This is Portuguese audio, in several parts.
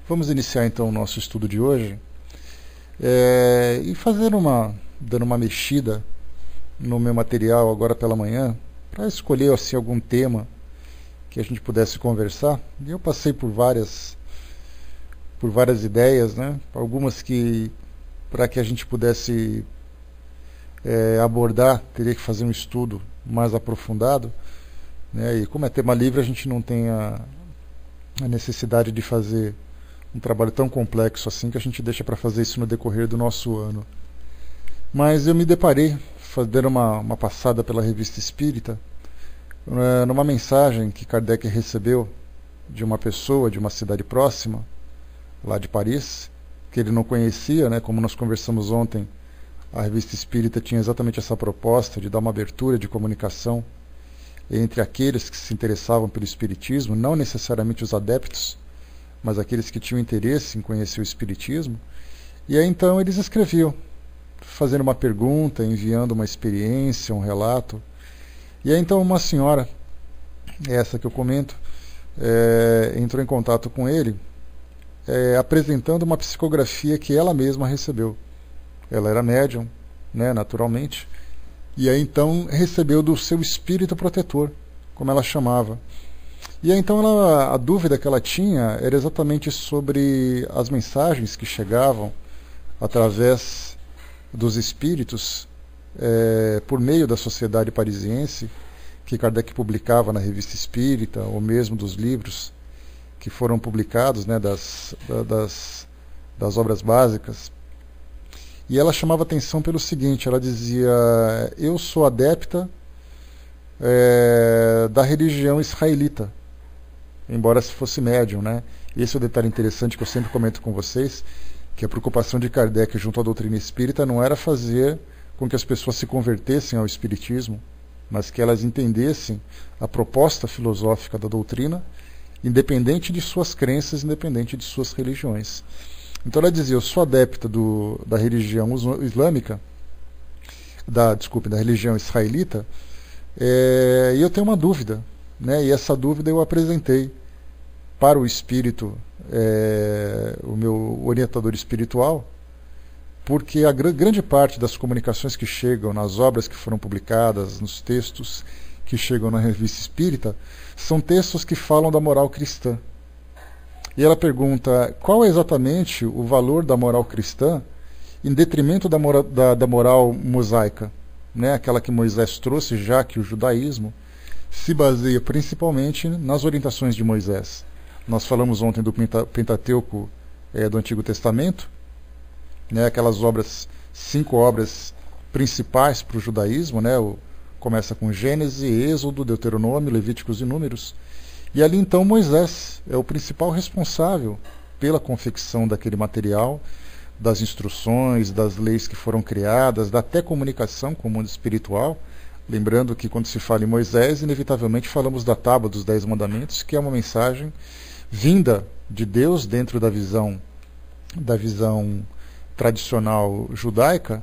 Vamos iniciar então o nosso estudo de hoje e dando uma mexida no meu material agora pela manhã, para escolher assim, algum tema que a gente pudesse conversar. E eu passei por várias ideias, né? Algumas que, para que a gente pudesse abordar, teria que fazer um estudo mais aprofundado, né? E como é tema livre, a gente não tem a necessidade de fazer um trabalho tão complexo assim, que a gente deixa para fazer isso no decorrer do nosso ano. Mas eu me deparei, dando uma passada pela Revista Espírita, numa mensagem que Kardec recebeu de uma pessoa de uma cidade próxima, lá de Paris, que ele não conhecia, né? Como nós conversamos ontem, a Revista Espírita tinha exatamente essa proposta de dar uma abertura de comunicação entre aqueles que se interessavam pelo Espiritismo, não necessariamente os adeptos, mas aqueles que tinham interesse em conhecer o Espiritismo. E aí então eles escreviam, fazendo uma pergunta, enviando uma experiência, um relato. E aí então uma senhora, essa que eu comento, entrou em contato com ele, apresentando uma psicografia que ela mesma recebeu. Ela era médium, né, naturalmente, e aí então recebeu do seu espírito protetor, como ela chamava. E aí então a dúvida que ela tinha era exatamente sobre as mensagens que chegavam através dos espíritos por meio da Sociedade Parisiense, que Kardec publicava na Revista Espírita, ou mesmo dos livros que foram publicados, né, das obras básicas. E ela chamava atenção pelo seguinte: ela dizia: eu sou adepta da religião israelita, embora se fosse médium, né? Esse é o detalhe interessante que eu sempre comento com vocês, que a preocupação de Kardec junto à doutrina espírita não era fazer com que as pessoas se convertessem ao espiritismo, mas que elas entendessem a proposta filosófica da doutrina, independente de suas crenças, independente de suas religiões. Então ela dizia: eu sou adepta da religião islâmica, da religião israelita, e eu tenho uma dúvida, né? E essa dúvida eu apresentei para o espírito, o meu orientador espiritual, porque a grande parte das comunicações que chegam nas obras que foram publicadas, nos textos que chegam na Revista Espírita, são textos que falam da moral cristã. E ela pergunta: qual é exatamente o valor da moral cristã em detrimento da moral mosaica, né? Aquela que Moisés trouxe, já que o judaísmo se baseia principalmente nas orientações de Moisés. Nós falamos ontem do Pentateuco do Antigo Testamento, né? Aquelas 5 obras principais para o judaísmo, né? Começa com Gênesis, Êxodo, Deuteronômio, Levíticos e Números. E ali então Moisés é o principal responsável pela confecção daquele material, das instruções, das leis que foram criadas, da até comunicação com o mundo espiritual. Lembrando que quando se fala em Moisés, inevitavelmente falamos da Tábua dos 10 Mandamentos, que é uma mensagem vinda de Deus dentro da visão tradicional judaica.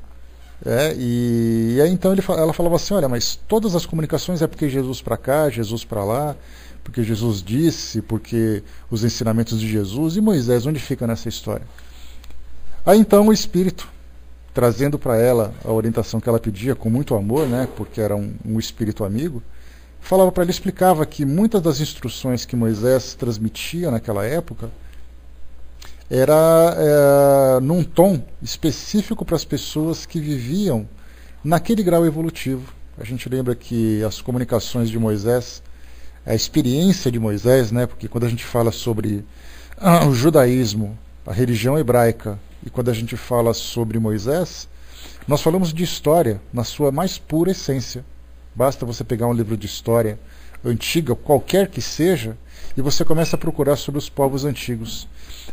E aí então ela falava assim: olha, mas todas as comunicações é porque Jesus para cá, Jesus para lá, porque Jesus disse, porque os ensinamentos de Jesus. E Moisés, onde fica nessa história? Aí então o Espírito, trazendo para ela a orientação que ela pedia com muito amor, né, porque era um espírito amigo, falava para ela, explicava que muitas das instruções que Moisés transmitia naquela época era num tom específico para as pessoas que viviam naquele grau evolutivo. A gente lembra que as comunicações de Moisés, a experiência de Moisés, né, porque quando a gente fala sobre o judaísmo, a religião hebraica, e quando a gente fala sobre Moisés, nós falamos de história na sua mais pura essência. Basta você pegar um livro de história antiga, qualquer que seja, e você começa a procurar sobre os povos antigos.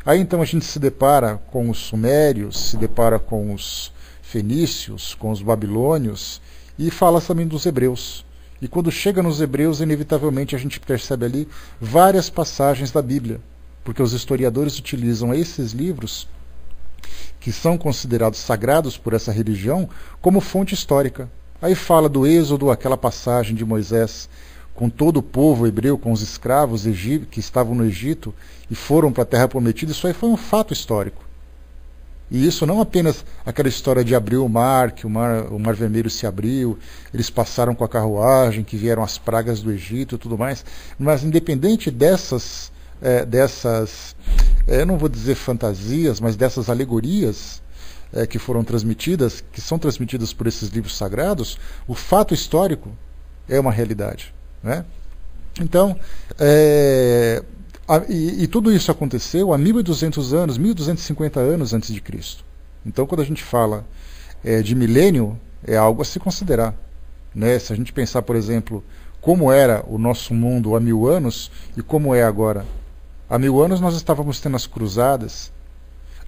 Aí então a gente se depara com os sumérios, se depara com os fenícios, com os babilônios, e fala também dos hebreus. E quando chega nos hebreus, inevitavelmente a gente percebe ali várias passagens da Bíblia, porque os historiadores utilizam esses livros, que são considerados sagrados por essa religião, como fonte histórica. Aí fala do Êxodo, aquela passagem de Moisés, com todo o povo hebreu, com os escravos que estavam no Egito e foram para a Terra Prometida, isso aí foi um fato histórico. E isso não apenas aquela história de abrir o mar, que o mar Vermelho se abriu, eles passaram com a carruagem, que vieram as pragas do Egito e tudo mais, mas independente dessas, eu não vou dizer fantasias, mas dessas alegorias que foram transmitidas, que são transmitidas por esses livros sagrados, o fato histórico é uma realidade, né? Então, e tudo isso aconteceu há 1.200 anos, 1.250 anos antes de Cristo. Então, quando a gente fala de milênio, é algo a se considerar, né? Se a gente pensar, por exemplo, como era o nosso mundo há 1000 anos e como é agora. Há 1000 anos nós estávamos tendo as cruzadas,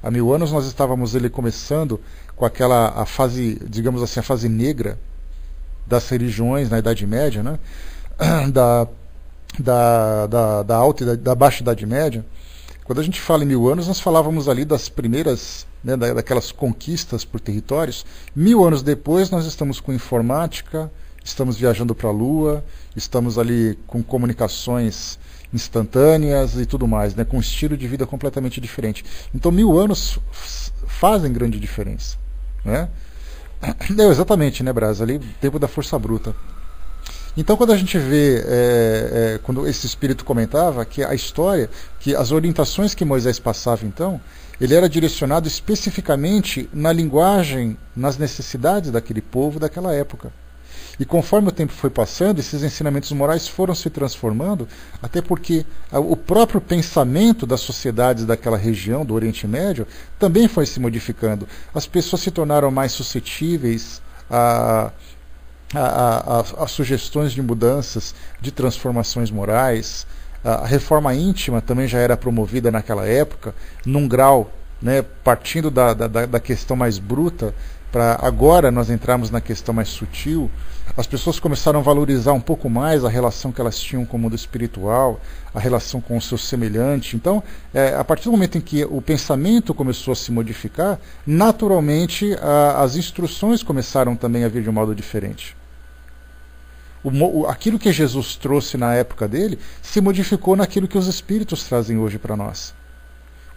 há 1000 anos nós estávamos começando com a fase, digamos assim, a fase negra das religiões na Idade Média, né? Da alta e da baixa Idade Média. Quando a gente fala em 1000 anos, nós falávamos ali das primeiras, né, daquelas conquistas por territórios. 1000 anos depois, nós estamos com informática, estamos viajando para a Lua, estamos ali com comunicações instantâneas e tudo mais, né, com um estilo de vida completamente diferente. Então 1000 anos fazem grande diferença, né? Exatamente, né, Brás? Ali, tempo da força bruta. Então, quando a gente vê, quando esse espírito comentava que a história, que as orientações que Moisés passava, então, ele era direcionado especificamente na linguagem, nas necessidades daquele povo daquela época. E conforme o tempo foi passando, esses ensinamentos morais foram se transformando, até porque o próprio pensamento das sociedades daquela região, do Oriente Médio, também foi se modificando. As pessoas se tornaram mais suscetíveis a sugestões de mudanças, de transformações morais. A reforma íntima também já era promovida naquela época, num grau, né, partindo da questão mais bruta, para agora nós entrarmos na questão mais sutil. As pessoas começaram a valorizar um pouco mais a relação que elas tinham com o mundo espiritual, a relação com o seu semelhante. Então, a partir do momento em que o pensamento começou a se modificar, naturalmente as instruções começaram também a vir de um modo diferente. Aquilo que Jesus trouxe na época dele se modificou naquilo que os espíritos trazem hoje para nós.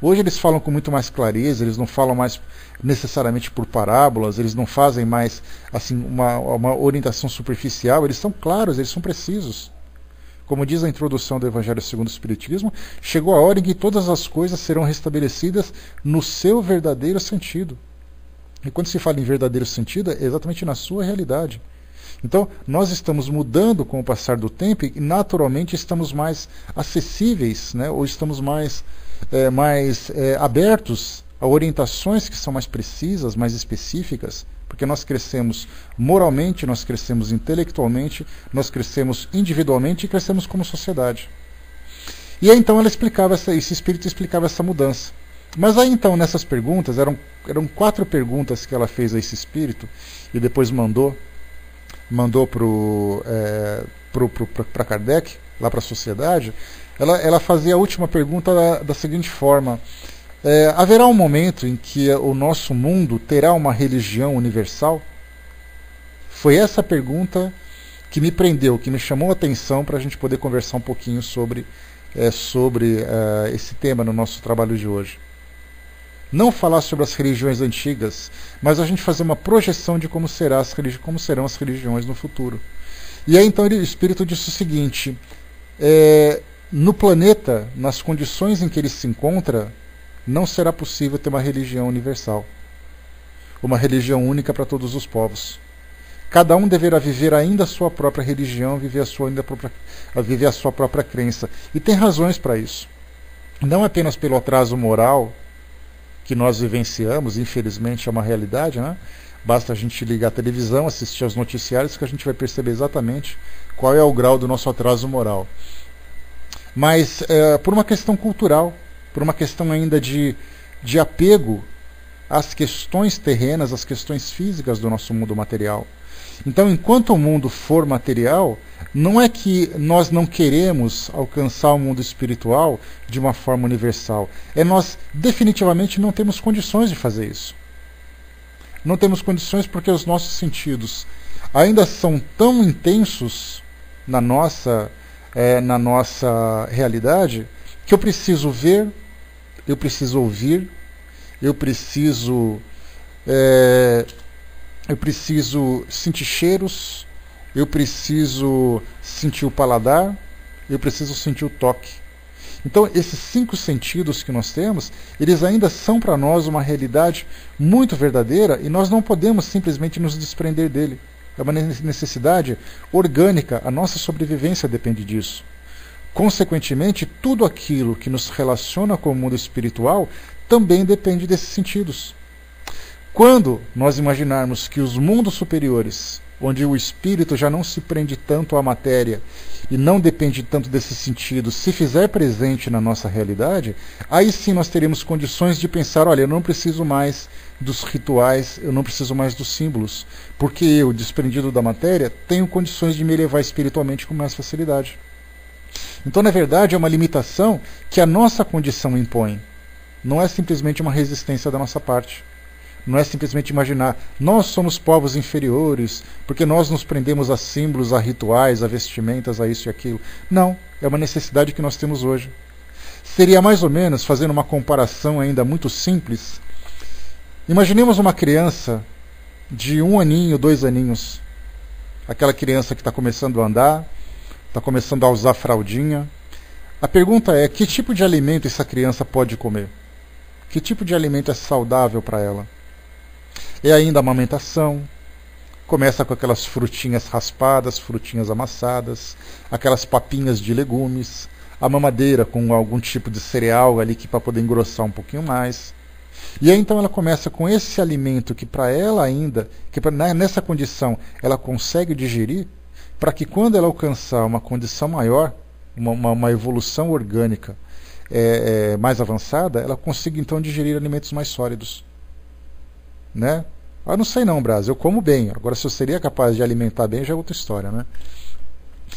Hoje eles falam com muito mais clareza, eles não falam mais necessariamente por parábolas, eles não fazem mais assim uma orientação superficial, eles são claros, eles são precisos. Como diz a introdução do Evangelho segundo o Espiritismo, chegou a hora em que todas as coisas serão restabelecidas no seu verdadeiro sentido. E quando se fala em verdadeiro sentido, é exatamente na sua realidade. Então, nós estamos mudando com o passar do tempo e, naturalmente, estamos mais acessíveis, né? Ou estamos mais abertos a orientações que são mais precisas, mais específicas, porque nós crescemos moralmente, nós crescemos intelectualmente, nós crescemos individualmente e crescemos como sociedade. E aí, então, esse espírito explicava essa mudança. Mas aí, então, nessas perguntas, eram 4 perguntas que ela fez a esse espírito e depois mandou para Kardec, lá para a sociedade. Ela fazia a última pergunta da seguinte forma: haverá um momento em que o nosso mundo terá uma religião universal? Foi essa pergunta que me prendeu, que me chamou a atenção para a gente poder conversar um pouquinho sobre esse tema no nosso trabalho de hoje. Não falar sobre as religiões antigas, mas a gente fazer uma projeção de como serão as religiões no futuro. E aí então o Espírito disse o seguinte: no planeta, nas condições em que ele se encontra, não será possível ter uma religião universal, uma religião única para todos os povos. Cada um deverá viver ainda a sua própria religião, viver a sua própria crença. E tem razões para isso. Não apenas pelo atraso moral que nós vivenciamos, infelizmente é uma realidade, né? Basta a gente ligar a televisão, assistir aos noticiários, que a gente vai perceber exatamente qual é o grau do nosso atraso moral. Mas por uma questão cultural, por uma questão ainda de apego às questões terrenas, às questões físicas do nosso mundo material. Então, enquanto o mundo for material, não é que nós não queremos alcançar o mundo espiritual de uma forma universal. Nós definitivamente não temos condições de fazer isso. Não temos condições porque os nossos sentidos ainda são tão intensos na nossa realidade, que eu preciso ver, eu preciso ouvir, eu preciso sentir cheiros, eu preciso sentir o paladar, eu preciso sentir o toque. Então, esses 5 sentidos que nós temos, eles ainda são para nós uma realidade muito verdadeira e nós não podemos simplesmente nos desprender dele. É uma necessidade orgânica, a nossa sobrevivência depende disso. Consequentemente, tudo aquilo que nos relaciona com o mundo espiritual também depende desses sentidos. Quando nós imaginarmos que os mundos superiores, onde o espírito já não se prende tanto à matéria e não depende tanto desses sentidos, se fizer presente na nossa realidade, aí sim nós teremos condições de pensar, olha, eu não preciso mais dos rituais, eu não preciso mais dos símbolos, porque eu, desprendido da matéria, tenho condições de me elevar espiritualmente com mais facilidade. Então, na verdade, é uma limitação que a nossa condição impõe. Não é simplesmente uma resistência da nossa parte. Não é simplesmente imaginar, nós somos povos inferiores, porque nós nos prendemos a símbolos, a rituais, a vestimentas, a isso e aquilo. Não, é uma necessidade que nós temos hoje. Seria mais ou menos, fazendo uma comparação ainda muito simples, imaginemos uma criança de 1 aninho, 2 aninhos. Aquela criança que está começando a andar, está começando a usar fraldinha. A pergunta é, que tipo de alimento essa criança pode comer? Que tipo de alimento é saudável para ela? É ainda a amamentação, começa com aquelas frutinhas raspadas, frutinhas amassadas, aquelas papinhas de legumes, a mamadeira com algum tipo de cereal ali que para poder engrossar um pouquinho mais. E aí então ela começa com esse alimento que para ela ainda, nessa condição ela consegue digerir, para que quando ela alcançar uma condição maior, uma evolução orgânica mais avançada, ela consiga então digerir alimentos mais sólidos. Né? Eu não sei não, Brás, eu como bem. Agora, se eu seria capaz de alimentar bem, já é outra história, né?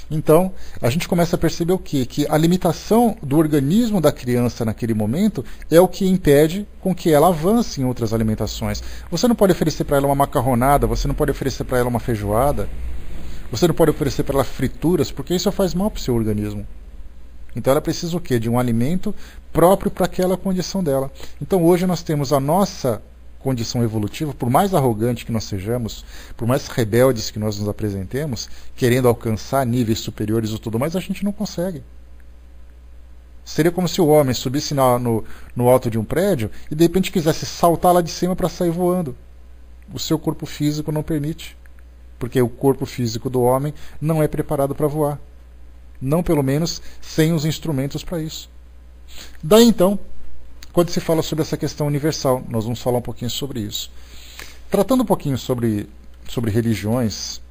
Então, a gente começa a perceber o quê? Que a limitação do organismo da criança naquele momento é o que impede com que ela avance em outras alimentações. Você não pode oferecer para ela uma macarronada, você não pode oferecer para ela uma feijoada, você não pode oferecer para ela frituras, porque isso faz mal para o seu organismo. Então ela precisa o quê? De um alimento próprio para aquela condição dela. Então hoje nós temos a nossa condição evolutiva, por mais arrogante que nós sejamos, por mais rebeldes que nós nos apresentemos, querendo alcançar níveis superiores e tudo mais, a gente não consegue. Seria como se o homem subisse no alto de um prédio e de repente quisesse saltar lá de cima para sair voando. O seu corpo físico não permite, porque o corpo físico do homem não é preparado para voar. Não, pelo menos, sem os instrumentos para isso. Daí então, quando se fala sobre essa questão universal, nós vamos falar um pouquinho sobre isso. Tratando um pouquinho sobre religiões,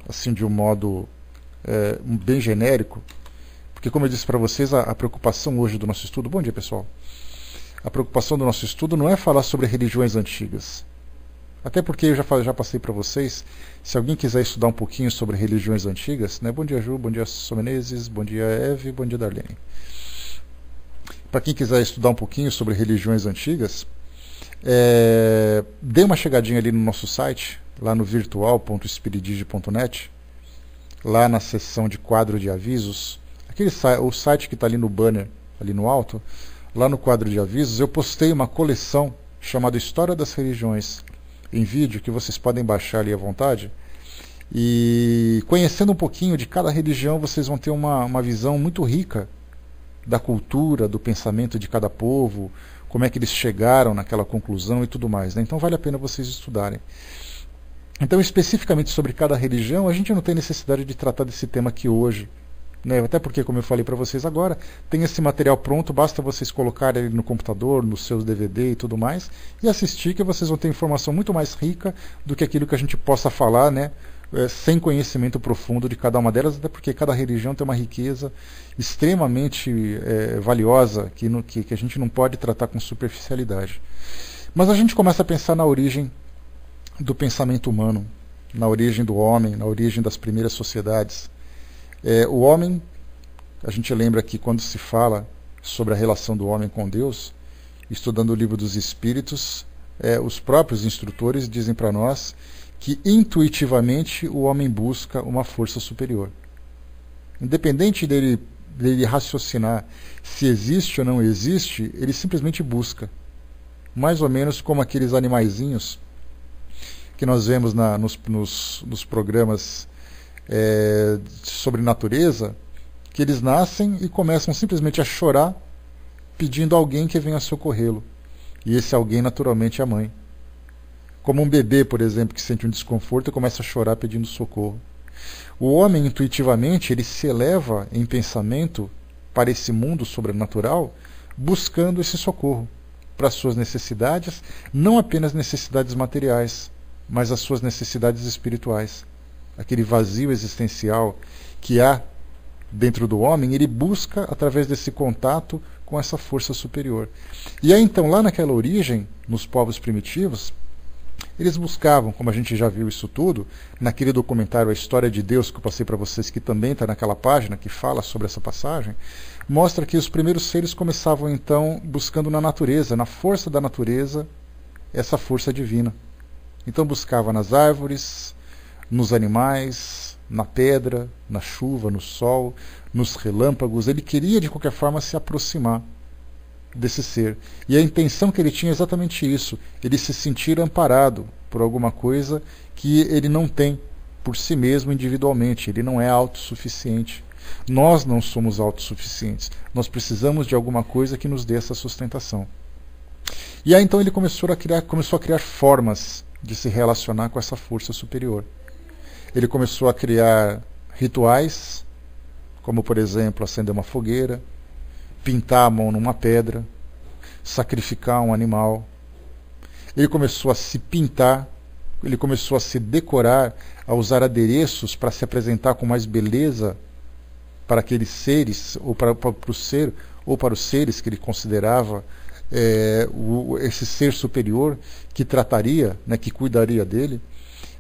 assim de um modo bem genérico, porque como eu disse para vocês, a preocupação hoje do nosso estudo... Bom dia, pessoal. A preocupação do nosso estudo não é falar sobre religiões antigas. Até porque eu já passei para vocês, se alguém quiser estudar um pouquinho sobre religiões antigas, né? Bom dia, Ju, bom dia, Somenezes, bom dia, Eve, bom dia, Darlene. Para quem quiser estudar um pouquinho sobre religiões antigas, dê uma chegadinha ali no nosso site, lá no virtual.spiridige.net, lá na seção de quadro de avisos, o site que está ali no banner, ali no alto, lá no quadro de avisos, eu postei uma coleção chamada História das Religiões, em vídeo, que vocês podem baixar ali à vontade, e conhecendo um pouquinho de cada religião, vocês vão ter uma visão muito rica da cultura, do pensamento de cada povo, como é que eles chegaram naquela conclusão e tudo mais, né? Então vale a pena vocês estudarem. Então, especificamente sobre cada religião, a gente não tem necessidade de tratar desse tema aqui hoje, né? Até porque, como eu falei para vocês agora, tem esse material pronto, basta vocês colocarem ele no computador, nos seus DVD e tudo mais, e assistir, que vocês vão ter informação muito mais rica do que aquilo que a gente possa falar, né? Sem conhecimento profundo de cada uma delas, até porque cada religião tem uma riqueza extremamente valiosa que a gente não pode tratar com superficialidade. Mas a gente começa a pensar na origem do pensamento humano, na origem do homem, na origem das primeiras sociedades. O homem, a gente lembra que quando se fala sobre a relação do homem com Deus, estudando o livro dos Espíritos, os próprios instrutores dizem para nós que intuitivamente o homem busca uma força superior. Independente dele raciocinar se existe ou não existe, ele simplesmente busca. Mais ou menos como aqueles animaizinhos que nós vemos nos programas sobre natureza, que eles nascem e começam simplesmente a chorar, pedindo a alguém que venha socorrê-lo. E esse alguém, naturalmente, é a mãe. Como um bebê, por exemplo, que sente um desconforto e começa a chorar pedindo socorro. O homem, intuitivamente, ele se eleva em pensamento para esse mundo sobrenatural, buscando esse socorro para as suas necessidades, não apenas necessidades materiais, mas as suas necessidades espirituais. Aquele vazio existencial que há dentro do homem, ele busca através desse contato com essa força superior. E aí então, lá naquela origem, nos povos primitivos, eles buscavam, como a gente já viu isso tudo, naquele documentário A História de Deus, que eu passei para vocês, que também está naquela página, que fala sobre essa passagem, mostra que os primeiros seres começavam então buscando na natureza, na força da natureza, essa força divina. Então buscava nas árvores, nos animais, na pedra, na chuva, no sol, nos relâmpagos. Ele queria de qualquer forma se aproximar desse ser. E a intenção que ele tinha é exatamente isso, ele se sentir amparado por alguma coisa que ele não tem por si mesmo individualmente, ele não é autossuficiente. Nós não somos autossuficientes, nós precisamos de alguma coisa que nos dê essa sustentação. E aí então ele começou a criar formas de se relacionar com essa força superior. Ele começou a criar rituais, como por exemplo acender uma fogueira, pintar a mão numa pedra, sacrificar um animal. Ele começou a se pintar, ele começou a se decorar, a usar adereços para se apresentar com mais beleza para aqueles seres, ou para o ser, ou para os seres que ele considerava esse ser superior que trataria, né, que cuidaria dele.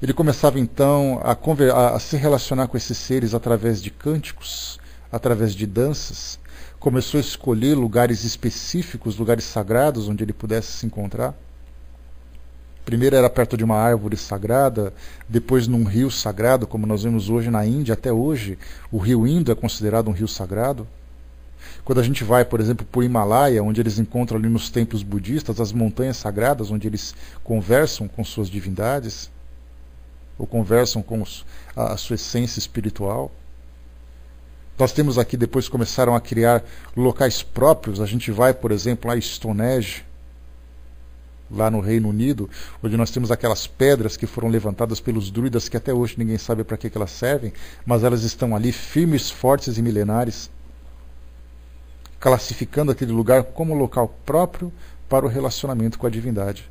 Ele começava então a se relacionar com esses seres através de cânticos, através de danças. Começou a escolher lugares específicos, lugares sagrados onde ele pudesse se encontrar. Primeiro era perto de uma árvore sagrada, depois num rio sagrado, como nós vemos hoje na Índia. Até hoje o rio Indo é considerado um rio sagrado. Quando a gente vai, por exemplo, para o Himalaia, onde eles encontram ali nos templos budistas as montanhas sagradas, onde eles conversam com suas divindades, ou conversam com a sua essência espiritual. Nós temos aqui, depois começaram a criar locais próprios. A gente vai, por exemplo, lá em Stonehenge, lá no Reino Unido, onde nós temos aquelas pedras que foram levantadas pelos druidas, que até hoje ninguém sabe para que elas servem, mas elas estão ali firmes, fortes e milenares, classificando aquele lugar como local próprio para o relacionamento com a divindade.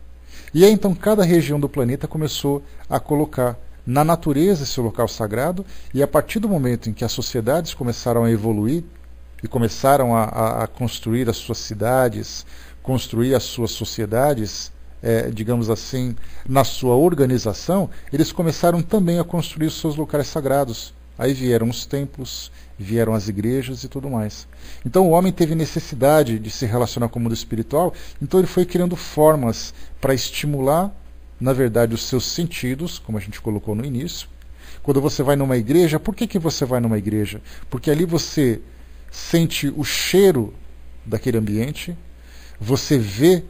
E aí então cada região do planeta começou a colocar na natureza esse local sagrado, e a partir do momento em que as sociedades começaram a evoluir e começaram a construir as suas cidades, construir as suas sociedades, digamos assim, na sua organização, eles começaram também a construir os seus locais sagrados. Aí vieram os templos, vieram as igrejas e tudo mais. Então o homem teve necessidade de se relacionar com o mundo espiritual, então ele foi criando formas para estimular, na verdade, os seus sentidos, como a gente colocou no início. Quando você vai numa igreja, por que você vai numa igreja? Porque ali você sente o cheiro daquele ambiente, você vê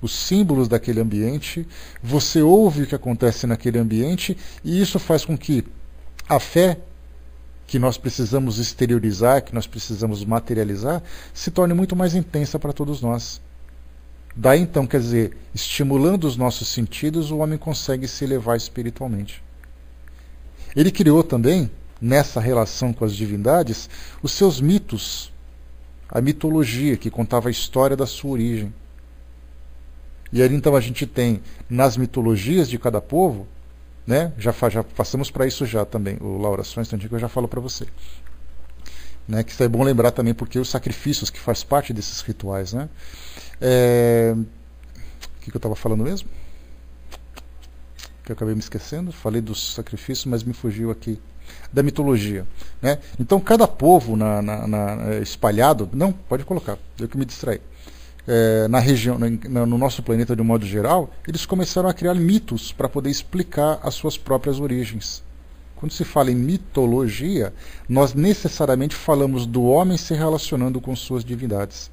os símbolos daquele ambiente, você ouve o que acontece naquele ambiente, e isso faz com que a fé que nós precisamos exteriorizar, que nós precisamos materializar, se torne muito mais intensa para todos nós. Daí então, quer dizer, estimulando os nossos sentidos, o homem consegue se elevar espiritualmente. Ele criou também, nessa relação com as divindades, os seus mitos, a mitologia que contava a história da sua origem. E aí então a gente tem, nas mitologias de cada povo, né, já passamos para isso já também, o Laura, só um instantinho que eu já falo para você. Né, que isso é bom lembrar também, porque os sacrifícios que faz parte desses rituais, né? O que eu estava falando mesmo? Que eu acabei me esquecendo. Falei dos sacrifícios, mas me fugiu aqui. Da mitologia, né? Então cada povo espalhado, não, pode colocar, eu que me distraí, na região, no nosso planeta de um modo geral, eles começaram a criar mitos para poder explicar as suas próprias origens. Quando se fala em mitologia, nós necessariamente falamos do homem se relacionando com suas divindades.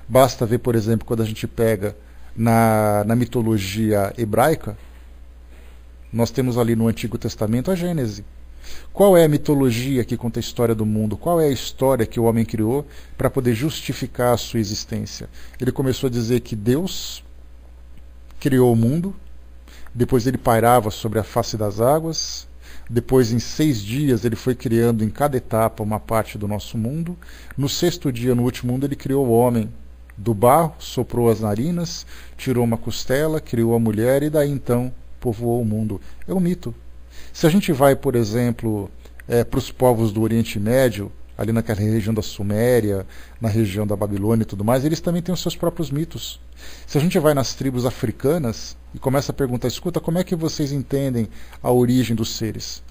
Basta ver, por exemplo, quando a gente pega na mitologia hebraica, nós temos ali no Antigo Testamento a Gênese. Qual é a mitologia que conta a história do mundo? Qual é a história que o homem criou para poder justificar a sua existência? Ele começou a dizer que Deus criou o mundo, depois ele pairava sobre a face das águas, depois em 6 dias ele foi criando em cada etapa uma parte do nosso mundo. No 6º dia, no último mundo, ele criou o homem do barro, soprou as narinas, tirou uma costela, criou a mulher e daí então povoou o mundo. É um mito. Se a gente vai, por exemplo, para os povos do Oriente Médio, ali naquela região da Suméria, na região da Babilônia e tudo mais, eles também têm os seus próprios mitos. Se a gente vai nas tribos africanas e começa a perguntar, escuta, como é que vocês entendem a origem dos seres?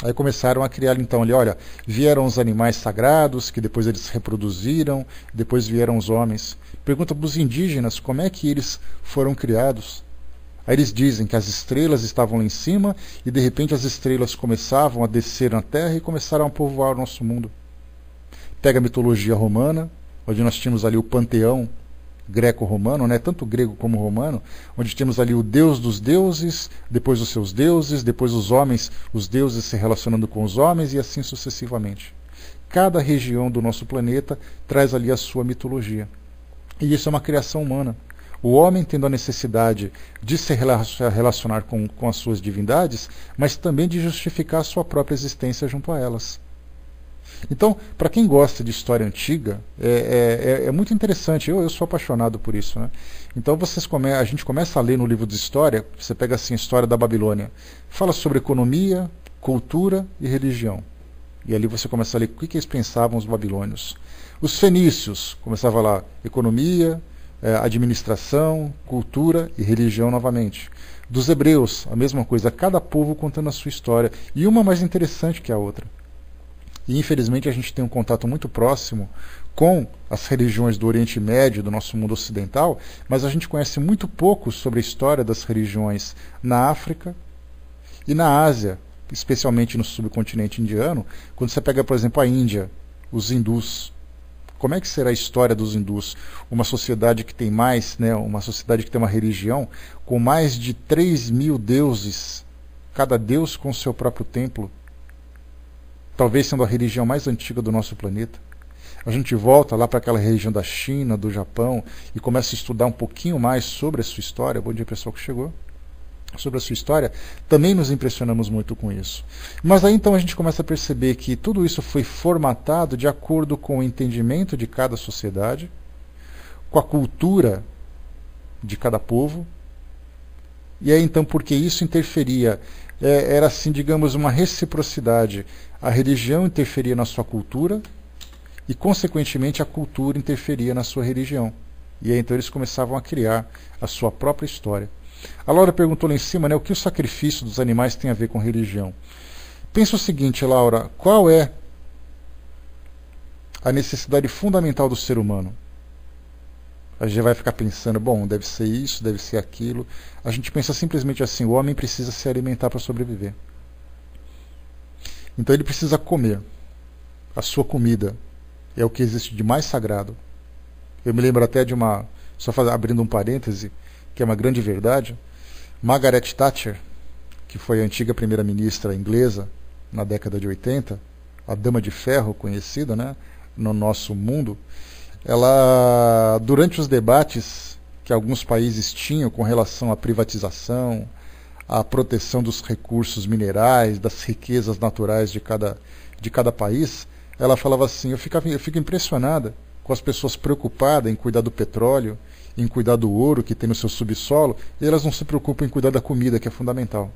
Aí começaram a criar então ali, olha, vieram os animais sagrados, que depois eles se reproduziram, depois vieram os homens. Pergunta para os indígenas como é que eles foram criados. Aí eles dizem que as estrelas estavam lá em cima e de repente as estrelas começavam a descer na Terra e começaram a povoar o nosso mundo. Pega a mitologia romana, onde nós tínhamos ali o panteão greco-romano, né, tanto grego como romano, onde temos ali o deus dos deuses, depois os seus deuses, depois os homens, os deuses se relacionando com os homens e assim sucessivamente. Cada região do nosso planeta traz ali a sua mitologia. E isso é uma criação humana. O homem tendo a necessidade de se relacionar com as suas divindades, mas também de justificar a sua própria existência junto a elas. Então, para quem gosta de história antiga, é muito interessante. Eu sou apaixonado por isso, né? Então a gente começa a ler no livro de história, você pega assim a história da Babilônia, fala sobre economia, cultura e religião. E ali você começa a ler o que eles pensavam os babilônios. Os fenícios, começava lá, economia, administração, cultura e religião novamente. Dos hebreus, a mesma coisa, cada povo contando a sua história, e uma mais interessante que a outra. E infelizmente a gente tem um contato muito próximo com as religiões do Oriente Médio, do nosso mundo ocidental, mas a gente conhece muito pouco sobre a história das religiões na África e na Ásia, especialmente no subcontinente indiano. Quando você pega, por exemplo, a Índia, os hindus, como é que será a história dos hindus? Uma sociedade que tem mais, né, uma sociedade que tem uma religião com mais de 3.000 deuses, cada deus com seu próprio templo, talvez sendo a religião mais antiga do nosso planeta. A gente volta lá para aquela região da China, do Japão, e começa a estudar um pouquinho mais sobre a sua história. Bom dia, pessoal que chegou. Sobre a sua história, também nos impressionamos muito com isso. Mas aí então a gente começa a perceber que tudo isso foi formatado de acordo com o entendimento de cada sociedade, com a cultura de cada povo. E aí então, porque isso interferia, era assim, digamos, uma reciprocidade. A religião interferia na sua cultura e, consequentemente, a cultura interferia na sua religião. E aí então eles começavam a criar a sua própria história. A Laura perguntou lá em cima, né, o que o sacrifício dos animais tem a ver com religião. Pensa o seguinte, Laura, qual é a necessidade fundamental do ser humano? A gente vai ficar pensando, bom, deve ser isso, deve ser aquilo. A gente pensa simplesmente assim, o homem precisa se alimentar para sobreviver. Então ele precisa comer. A sua comida é o que existe de mais sagrado. Eu me lembro até de uma, abrindo um parêntese, que é uma grande verdade, Margaret Thatcher, que foi a antiga primeira-ministra inglesa na década de 80, a Dama de Ferro conhecida, né, no nosso mundo, ela, durante os debates que alguns países tinham com relação à privatização, à proteção dos recursos minerais, das riquezas naturais de cada país, ela falava assim, eu fico impressionada com as pessoas preocupadas em cuidar do petróleo, em cuidar do ouro que tem no seu subsolo, e elas não se preocupam em cuidar da comida, que é fundamental.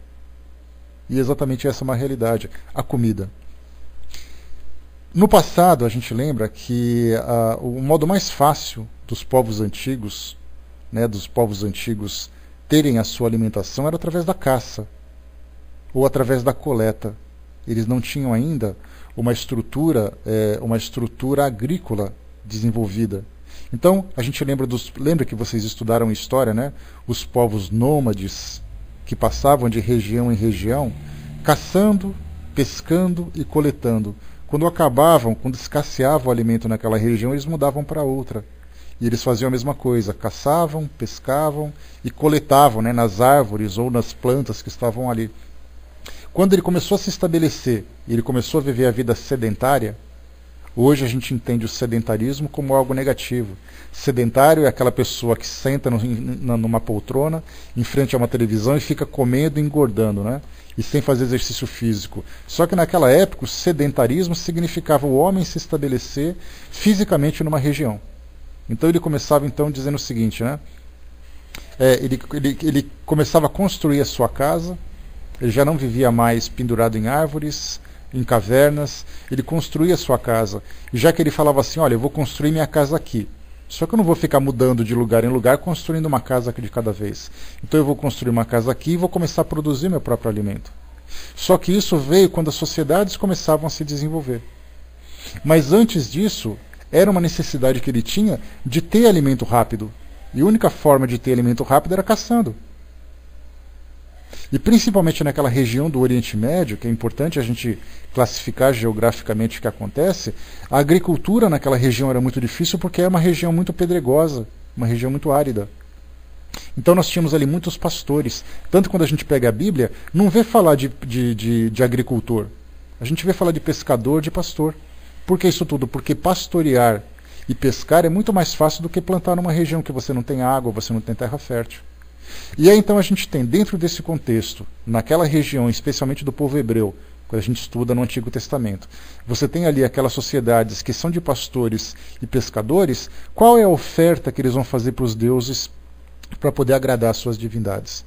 E exatamente essa é uma realidade, a comida. No passado, a gente lembra que o modo mais fácil dos povos antigos, né, terem a sua alimentação era através da caça, ou através da coleta. Eles não tinham ainda uma estrutura agrícola desenvolvida. Então, a gente lembra que vocês estudaram história, né? Os povos nômades que passavam de região em região, caçando, pescando e coletando. Quando acabavam, quando escasseava o alimento naquela região, eles mudavam para outra. E eles faziam a mesma coisa, caçavam, pescavam e coletavam, né, nas árvores ou nas plantas que estavam ali. Quando ele começou a se estabelecer, ele começou a viver a vida sedentária, hoje a gente entende o sedentarismo como algo negativo. Sedentário é aquela pessoa que senta numa poltrona, em frente a uma televisão e fica comendo e engordando, né? E sem fazer exercício físico. Só que naquela época o sedentarismo significava o homem se estabelecer fisicamente numa região. Então ele começava então dizendo o seguinte, né? Ele começava a construir a sua casa, ele já não vivia mais pendurado em árvores, em cavernas, ele construía a sua casa. E já que ele falava assim, olha, eu vou construir minha casa aqui. Só que eu não vou ficar mudando de lugar em lugar, construindo uma casa de cada vez. Então eu vou construir uma casa aqui e vou começar a produzir meu próprio alimento. Só que isso veio quando as sociedades começavam a se desenvolver. Mas antes disso, era uma necessidade que ele tinha de ter alimento rápido. E a única forma de ter alimento rápido era caçando. E principalmente naquela região do Oriente Médio, que é importante a gente classificar geograficamente o que acontece, a agricultura naquela região era muito difícil porque é uma região muito pedregosa, uma região muito árida. Então nós tínhamos ali muitos pastores. Tanto quando a gente pega a Bíblia, não vê falar de agricultor. A gente vê falar de pescador, de pastor. Por que isso tudo? Porque pastorear e pescar é muito mais fácil do que plantar numa região que você não tem água, você não tem terra fértil. E aí então a gente tem dentro desse contexto, naquela região, especialmente do povo hebreu, quando a gente estuda no Antigo Testamento, você tem ali aquelas sociedades que são de pastores e pescadores, qual é a oferta que eles vão fazer para os deuses para poder agradar as suas divindades?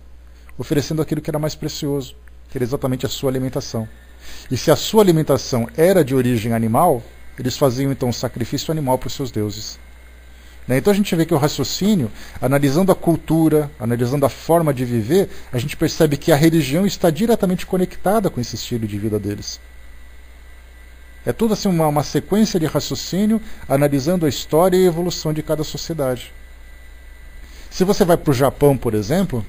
Oferecendo aquilo que era mais precioso, que era exatamente a sua alimentação. E se a sua alimentação era de origem animal, eles faziam então um sacrifício animal para os seus deuses. Então a gente vê que o raciocínio, analisando a cultura, analisando a forma de viver, a gente percebe que a religião está diretamente conectada com esse estilo de vida deles. É toda assim uma sequência de raciocínio, analisando a história e a evolução de cada sociedade. Se você vai para o Japão, por exemplo,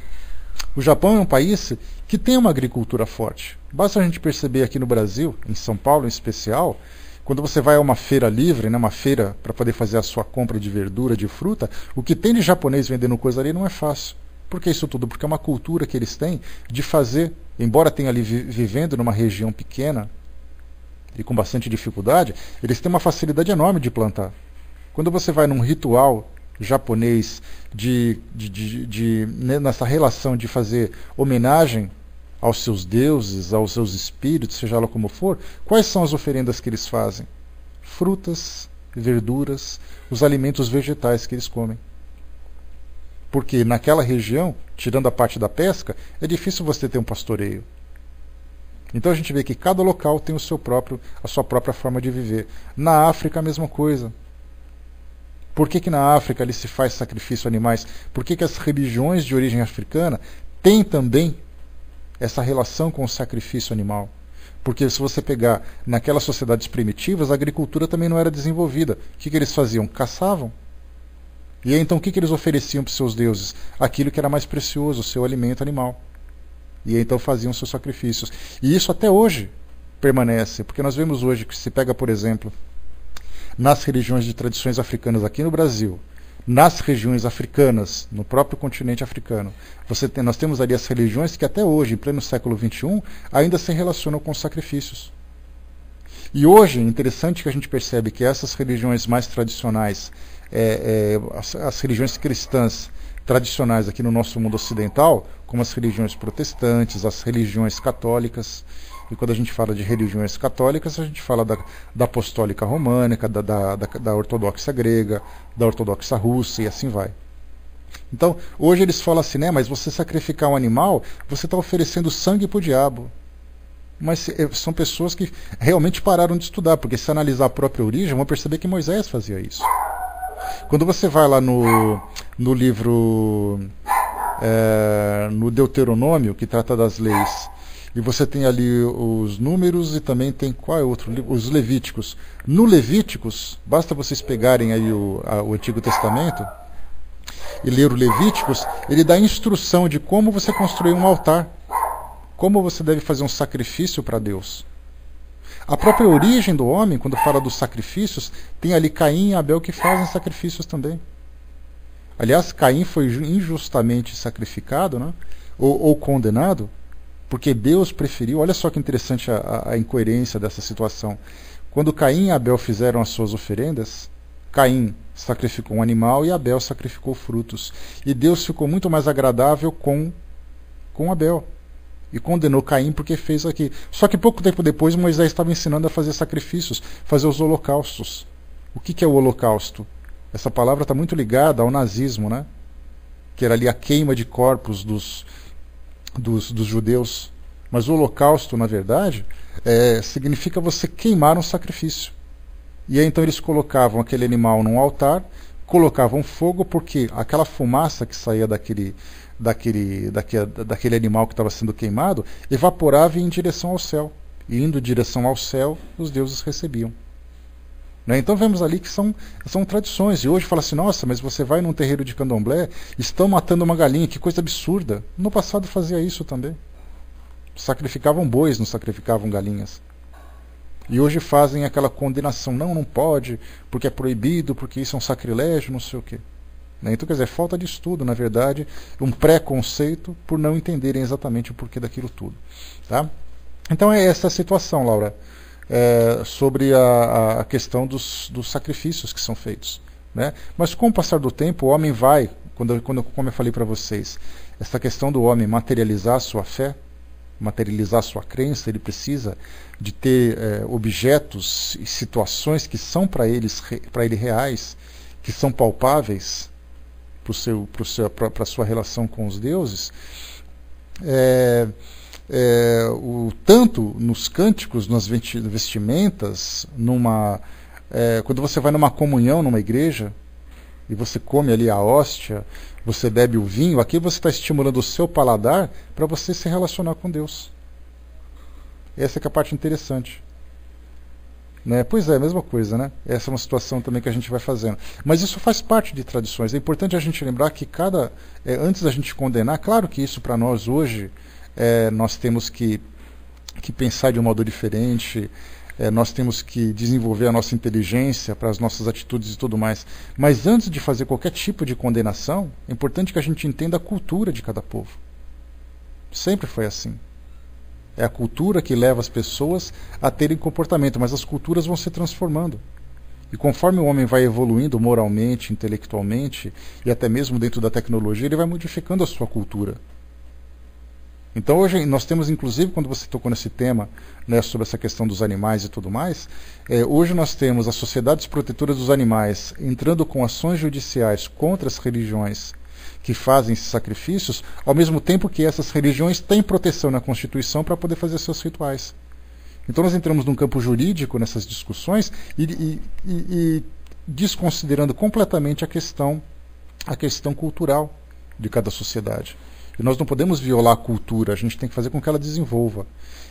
o Japão é um país que tem uma agricultura forte. Basta a gente perceber aqui no Brasil, em São Paulo em especial, quando você vai a uma feira livre, né, uma feira para poder fazer a sua compra de verdura, de fruta, o que tem de japonês vendendo coisa ali não é fácil. Por que isso tudo? Porque é uma cultura que eles têm de fazer, embora tenha ali vivendo numa região pequena e com bastante dificuldade, eles têm uma facilidade enorme de plantar. Quando você vai num ritual japonês nessa relação de fazer homenagem aos seus deuses, aos seus espíritos, seja lá como for, quais são as oferendas que eles fazem? Frutas, verduras, os alimentos vegetais que eles comem. Porque naquela região, tirando a parte da pesca, é difícil você ter um pastoreio. Então a gente vê que cada local tem a sua própria forma de viver. Na África a mesma coisa. Por que na África ali se faz sacrifício a animais? Por que as religiões de origem africana têm também essa relação com o sacrifício animal? Porque se você pegar naquelas sociedades primitivas, a agricultura também não era desenvolvida. O que eles faziam? Caçavam. E aí, então o que eles ofereciam para os seus deuses? Aquilo que era mais precioso, o seu alimento animal. E aí, então faziam seus sacrifícios. E isso até hoje permanece, porque nós vemos hoje que se pega, por exemplo, nas religiões de tradições africanas aqui no Brasil, nas regiões africanas, no próprio continente africano, nós temos ali as religiões que até hoje, em pleno século XXI, ainda se relacionam com sacrifícios. E hoje é interessante que a gente percebe que essas religiões mais tradicionais, as religiões cristãs tradicionais aqui no nosso mundo ocidental, como as religiões protestantes, as religiões católicas, e quando a gente fala de religiões católicas, a gente fala da apostólica românica, da ortodoxa grega, da ortodoxa russa e assim vai. Então, hoje eles falam assim, né, mas você sacrificar um animal, você está oferecendo sangue para o diabo. Mas são pessoas que realmente pararam de estudar, porque se analisar a própria origem, vão perceber que Moisés fazia isso. Quando você vai lá no livro, no Deuteronômio, que trata das leis, e você tem ali os números e também tem, qual é o outro livro? Os Levíticos. No Levíticos, basta vocês pegarem aí o Antigo Testamento e ler o Levíticos, ele dá instrução de como você construir um altar. como você deve fazer um sacrifício para Deus. A própria origem do homem, quando fala dos sacrifícios, tem ali Caim e Abel que fazem sacrifícios também. Aliás, Caim foi injustamente sacrificado, né? ou condenado, porque Deus preferiu. Olha só que interessante a incoerência dessa situação. Quando Caim e Abel fizeram as suas oferendas, Caim sacrificou um animal e Abel sacrificou frutos. E Deus ficou muito mais agradável com Abel. E condenou Caim porque fez aqui. Só que pouco tempo depois Moisés estava ensinando a fazer sacrifícios, fazer os holocaustos. O que é o holocausto? Essa palavra está muito ligada ao nazismo, né? Que era ali a queima de corpos dos judeus. Mas o holocausto, na verdade, significa você queimar um sacrifício. E aí então eles colocavam aquele animal num altar, colocavam fogo, porque aquela fumaça que saía daquele animal que estava sendo queimado evaporava e ia em direção ao céu. E indo em direção ao céu, os deuses recebiam. Né? Então vemos ali que são tradições. E hoje fala assim, nossa, mas você vai num terreiro de candomblé, estão matando uma galinha, que coisa absurda. No passado fazia isso também. Sacrificavam bois, não sacrificavam galinhas. E hoje fazem aquela condenação, não pode, porque é proibido, porque isso é um sacrilégio, não sei o quê. Então, quer dizer, falta de estudo, na verdade, um preconceito por não entenderem exatamente o porquê daquilo tudo. Tá? Então é essa a situação, Laura, sobre a questão dos sacrifícios que são feitos. Né? Mas com o passar do tempo, o homem vai, como eu falei para vocês, essa questão do homem materializar a sua fé, materializar a sua crença, ele precisa de ter objetos e situações que são para ele reais, que são palpáveis para a sua relação com os deuses. Tanto nos cânticos, nas vestimentas, quando você vai numa comunhão, numa igreja, e você come ali a hóstia, você bebe o vinho, aqui você está estimulando o seu paladar para você se relacionar com Deus. Essa é a parte interessante. Né? Pois é, a mesma coisa, né? Essa é uma situação também que a gente vai fazendo. Mas isso faz parte de tradições. É importante a gente lembrar que antes da gente condenar, claro que isso para nós hoje, nós temos que pensar de um modo diferente, nós temos que desenvolver a nossa inteligência para as nossas atitudes e tudo mais. Mas antes de fazer qualquer tipo de condenação, é importante que a gente entenda a cultura de cada povo. Sempre foi assim. É a cultura que leva as pessoas a terem comportamento, mas as culturas vão se transformando. E conforme o homem vai evoluindo moralmente, intelectualmente e até mesmo dentro da tecnologia, ele vai modificando a sua cultura. Então hoje nós temos, inclusive, quando você tocou nesse tema, né, sobre essa questão dos animais e tudo mais, hoje nós temos as sociedades protetoras dos animais entrando com ações judiciais contra as religiões que fazem esses sacrifícios, ao mesmo tempo que essas religiões têm proteção na Constituição para poder fazer seus rituais. Então nós entramos num campo jurídico nessas discussões e desconsiderando completamente a questão cultural de cada sociedade. E nós não podemos violar a cultura, a gente tem que fazer com que ela desenvolva.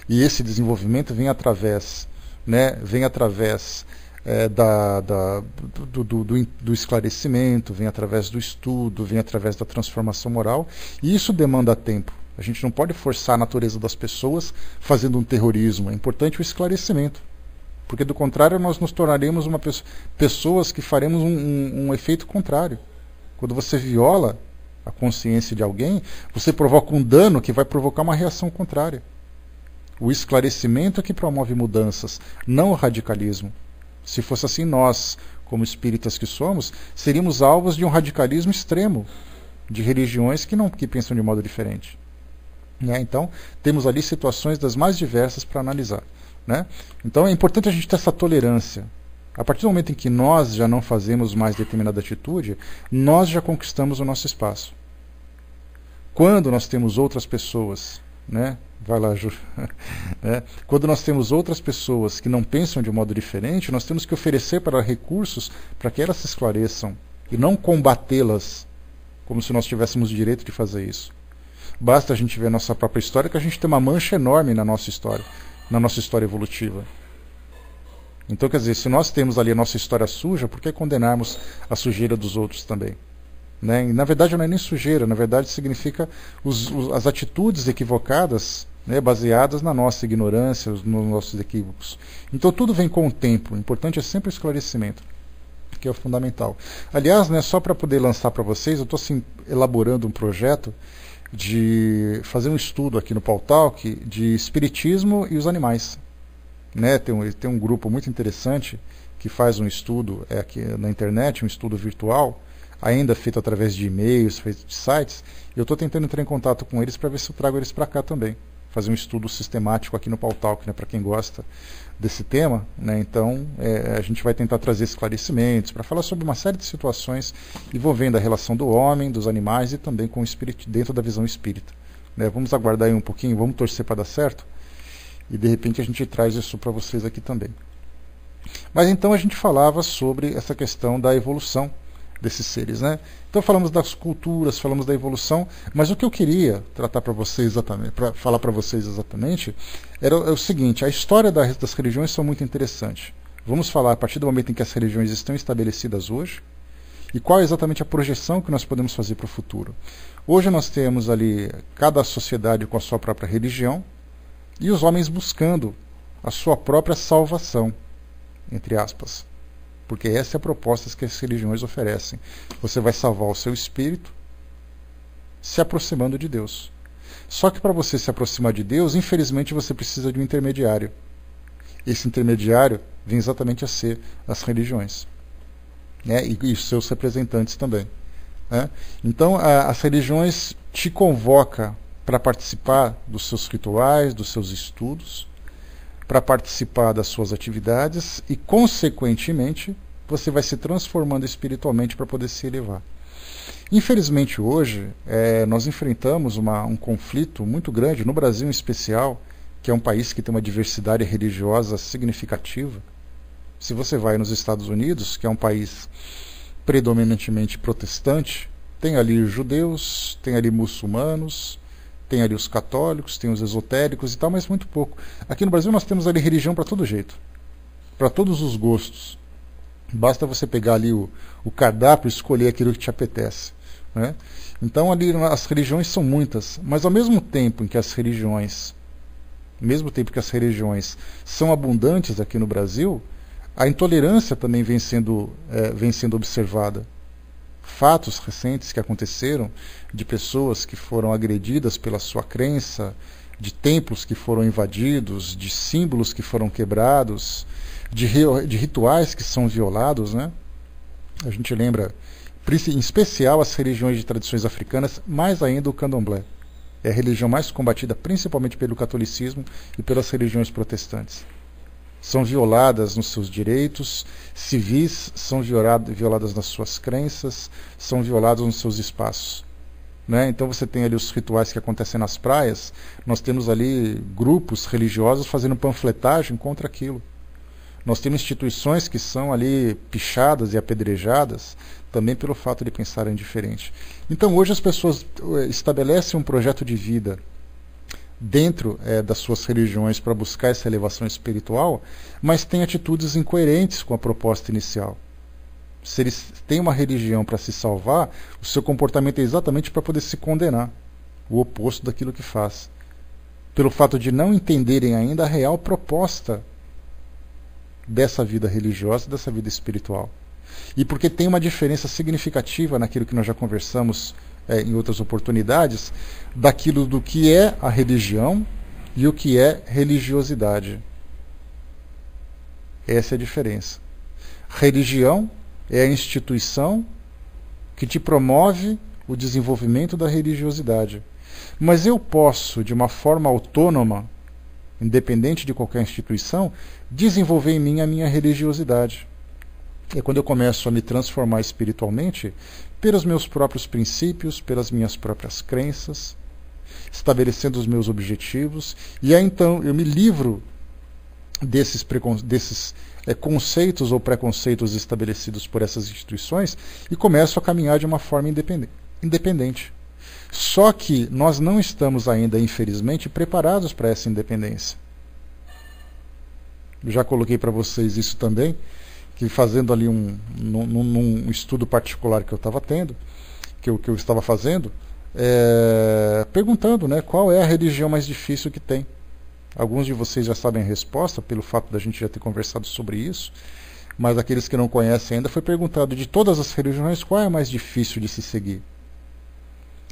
E esse desenvolvimento vem através do esclarecimento, vem através do estudo, vem através da transformação moral, e isso demanda tempo. A gente não pode forçar a natureza das pessoas fazendo um terrorismo. É importante o esclarecimento, porque do contrário nós nos tornaremos pessoas que faremos um efeito contrário. Quando você viola a consciência de alguém, você provoca um dano que vai provocar uma reação contrária. O esclarecimento é que promove mudanças, não o radicalismo. Se fosse assim, nós, como espíritas que somos, seríamos alvos de um radicalismo extremo, de religiões que pensam de modo diferente. Né? Então, temos ali situações das mais diversas para analisar. Né? Então, é importante a gente ter essa tolerância. A partir do momento em que nós já não fazemos mais determinada atitude, nós já conquistamos o nosso espaço. Quando nós temos outras pessoas, né? Vai lá, Ju. Quando nós temos outras pessoas que não pensam de um modo diferente, nós temos que oferecer para recursos para que elas se esclareçam e não combatê-las como se nós tivéssemos o direito de fazer isso. Basta a gente ver a nossa própria história, que a gente tem uma mancha enorme na nossa história evolutiva. Então, quer dizer, se nós temos ali a nossa história suja, por que condenarmos a sujeira dos outros também? Né? E, na verdade, não é nem sujeira, na verdade significa as atitudes equivocadas né, baseadas na nossa ignorância, nos nossos equívocos. Então tudo vem com o tempo. O importante é sempre o esclarecimento, que é o fundamental. Aliás, né, só para poder lançar para vocês, eu estou assim, elaborando um projeto de fazer um estudo aqui no Pautalk de espiritismo e os animais. Né, tem um grupo muito interessante que faz um estudo aqui na internet, um estudo virtual, ainda feito através de e-mails, feito de sites. Eu estou tentando entrar em contato com eles para ver se eu trago eles para cá também. Fazer um estudo sistemático aqui no Pautalk, né, para quem gosta desse tema. Né, então, a gente vai tentar trazer esclarecimentos para falar sobre uma série de situações envolvendo a relação do homem, dos animais e também com o espírito, dentro da visão espírita. Né, vamos aguardar aí um pouquinho, vamos torcer para dar certo. E de repente a gente traz isso para vocês aqui também. Mas então a gente falava sobre essa questão da evolução desses seres, né? Então falamos das culturas, falamos da evolução, mas o que eu queria tratar para vocês exatamente, para falar para vocês exatamente, é o seguinte: a história das religiões são muito interessante. Vamos falar a partir do momento em que as religiões estão estabelecidas hoje e qual é exatamente a projeção que nós podemos fazer para o futuro. Hoje nós temos ali cada sociedade com a sua própria religião e os homens buscando a sua própria salvação, entre aspas. Porque essa é a proposta que as religiões oferecem. Você vai salvar o seu espírito se aproximando de Deus. Só que para você se aproximar de Deus, infelizmente você precisa de um intermediário. Esse intermediário vem exatamente a ser as religiões, né? E os seus representantes também, né? Então as religiões te convocam para participar dos seus rituais, dos seus estudos, para participar das suas atividades e, consequentemente, você vai se transformando espiritualmente para poder se elevar. Infelizmente, hoje, nós enfrentamos um conflito muito grande, no Brasil em especial, que é um país que tem uma diversidade religiosa significativa. Se você vai nos Estados Unidos, que é um país predominantemente protestante, tem ali judeus, tem ali muçulmanos, tem ali os católicos, tem os esotéricos e tal, mas muito pouco. Aqui no Brasil nós temos ali religião para todo jeito, para todos os gostos. Basta você pegar ali o cardápio e escolher aquilo que te apetece, né? Então ali as religiões são muitas, mas ao mesmo tempo que as religiões são abundantes aqui no Brasil, a intolerância também vem sendo observada. Fatos recentes que aconteceram de pessoas que foram agredidas pela sua crença, de templos que foram invadidos, de símbolos que foram quebrados, de rituais que são violados, né? A gente lembra, em especial, as religiões de tradições africanas, mais ainda o candomblé. É a religião mais combatida principalmente pelo catolicismo e pelas religiões protestantes. São violadas nos seus direitos civis, são violadas nas suas crenças, são violadas nos seus espaços, né? Então você tem ali os rituais que acontecem nas praias, nós temos ali grupos religiosos fazendo panfletagem contra aquilo. Nós temos instituições que são ali pichadas e apedrejadas também pelo fato de pensarem diferente. Então hoje as pessoas estabelecem um projeto de vida dentro das suas religiões para buscar essa elevação espiritual, mas têm atitudes incoerentes com a proposta inicial. Se eles têm uma religião para se salvar, o seu comportamento é exatamente para poder se condenar, o oposto daquilo que faz, pelo fato de não entenderem ainda a real proposta dessa vida religiosa, dessa vida espiritual. E porque tem uma diferença significativa naquilo que nós já conversamos em outras oportunidades, daquilo do que é a religião e o que é religiosidade. Essa é a diferença. Religião é a instituição que te promove o desenvolvimento da religiosidade. Mas eu posso, de uma forma autônoma, independente de qualquer instituição, desenvolver em mim a minha religiosidade. É quando eu começo a me transformar espiritualmente pelos meus próprios princípios, pelas minhas próprias crenças, estabelecendo os meus objetivos, e aí então eu me livro desses conceitos ou preconceitos estabelecidos por essas instituições e começo a caminhar de uma forma independente. Só que nós não estamos ainda, infelizmente, preparados para essa independência. Eu já coloquei para vocês isso também, que fazendo ali num estudo particular que eu estava tendo, que eu estava fazendo, perguntando, né, qual é a religião mais difícil que tem. Alguns de vocês já sabem a resposta, pelo fato da gente já ter conversado sobre isso, mas aqueles que não conhecem ainda, foi perguntado, de todas as religiões, qual é a mais difícil de se seguir?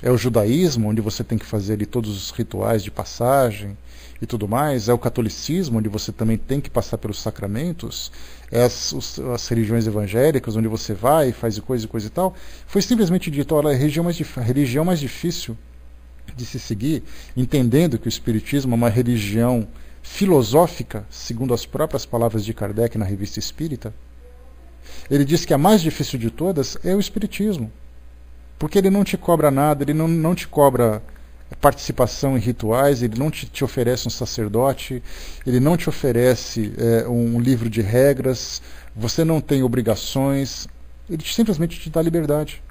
É o judaísmo, onde você tem que fazer ali todos os rituais de passagem e tudo mais? É o catolicismo, onde você também tem que passar pelos sacramentos? É as religiões evangélicas, onde você vai e faz coisa e tal? Foi simplesmente dito, olha, a religião mais difícil de se seguir, entendendo que o Espiritismo é uma religião filosófica, segundo as próprias palavras de Kardec na Revista Espírita. Ele diz que a mais difícil de todas é o Espiritismo, porque ele não te cobra nada, ele não te cobra participação em rituais, ele não te oferece um sacerdote, ele não te oferece um livro de regras, você não tem obrigações, ele simplesmente te dá liberdade.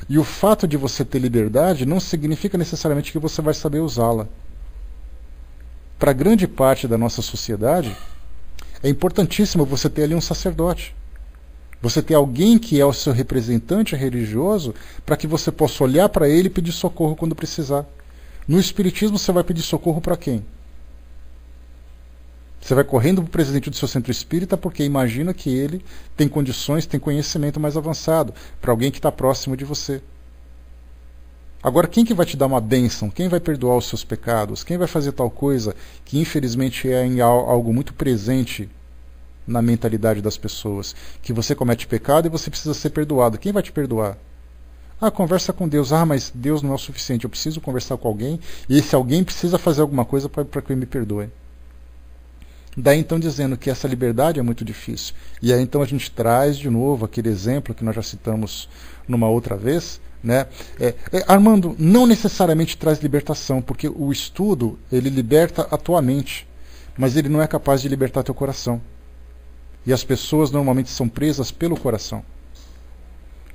E o fato de você ter liberdade não significa necessariamente que você vai saber usá-la. Para grande parte da nossa sociedade, é importantíssimo você ter ali um sacerdote. Você ter alguém que é o seu representante religioso, para que você possa olhar para ele e pedir socorro quando precisar. No Espiritismo, você vai pedir socorro para quem? Você vai correndo para o presidente do seu centro espírita porque imagina que ele tem condições, tem conhecimento mais avançado, para alguém que está próximo de você. Agora, quem que vai te dar uma bênção? Quem vai perdoar os seus pecados? Quem vai fazer tal coisa que infelizmente é algo muito presente na mentalidade das pessoas? Que você comete pecado e você precisa ser perdoado. Quem vai te perdoar? Conversa com Deus. Mas Deus não é o suficiente. Eu preciso conversar com alguém e esse alguém precisa fazer alguma coisa para que ele me perdoe. Daí então dizendo que essa liberdade é muito difícil. E aí então a gente traz de novo aquele exemplo que nós já citamos numa outra vez, né? Armando, não necessariamente traz libertação, porque o estudo ele liberta a tua mente, mas ele não é capaz de libertar teu coração. E as pessoas normalmente são presas pelo coração.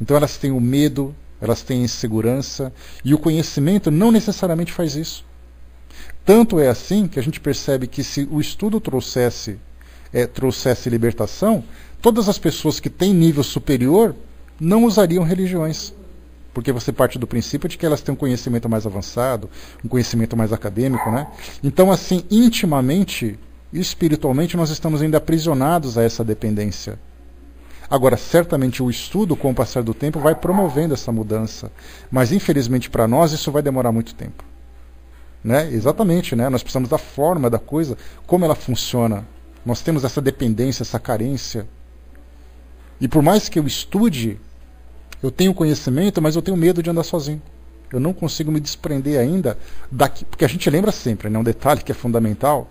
Então elas têm o medo, elas têm a insegurança, e o conhecimento não necessariamente faz isso. Tanto é assim que a gente percebe que se o estudo trouxesse libertação, todas as pessoas que têm nível superior não usariam religiões. Porque você parte do princípio de que elas têm um conhecimento mais avançado, um conhecimento mais acadêmico, né? Então, assim, intimamente e espiritualmente, nós estamos ainda aprisionados a essa dependência. Agora, certamente o estudo, com o passar do tempo, vai promovendo essa mudança. Mas, infelizmente, para nós, isso vai demorar muito tempo. Né? Exatamente, né? Nós precisamos da forma da coisa, como ela funciona. Nós temos essa dependência, essa carência. E por mais que eu estude, eu tenho conhecimento, mas eu tenho medo de andar sozinho. Eu não consigo me desprender ainda daqui, porque a gente lembra sempre, né? Um detalhe que é fundamental.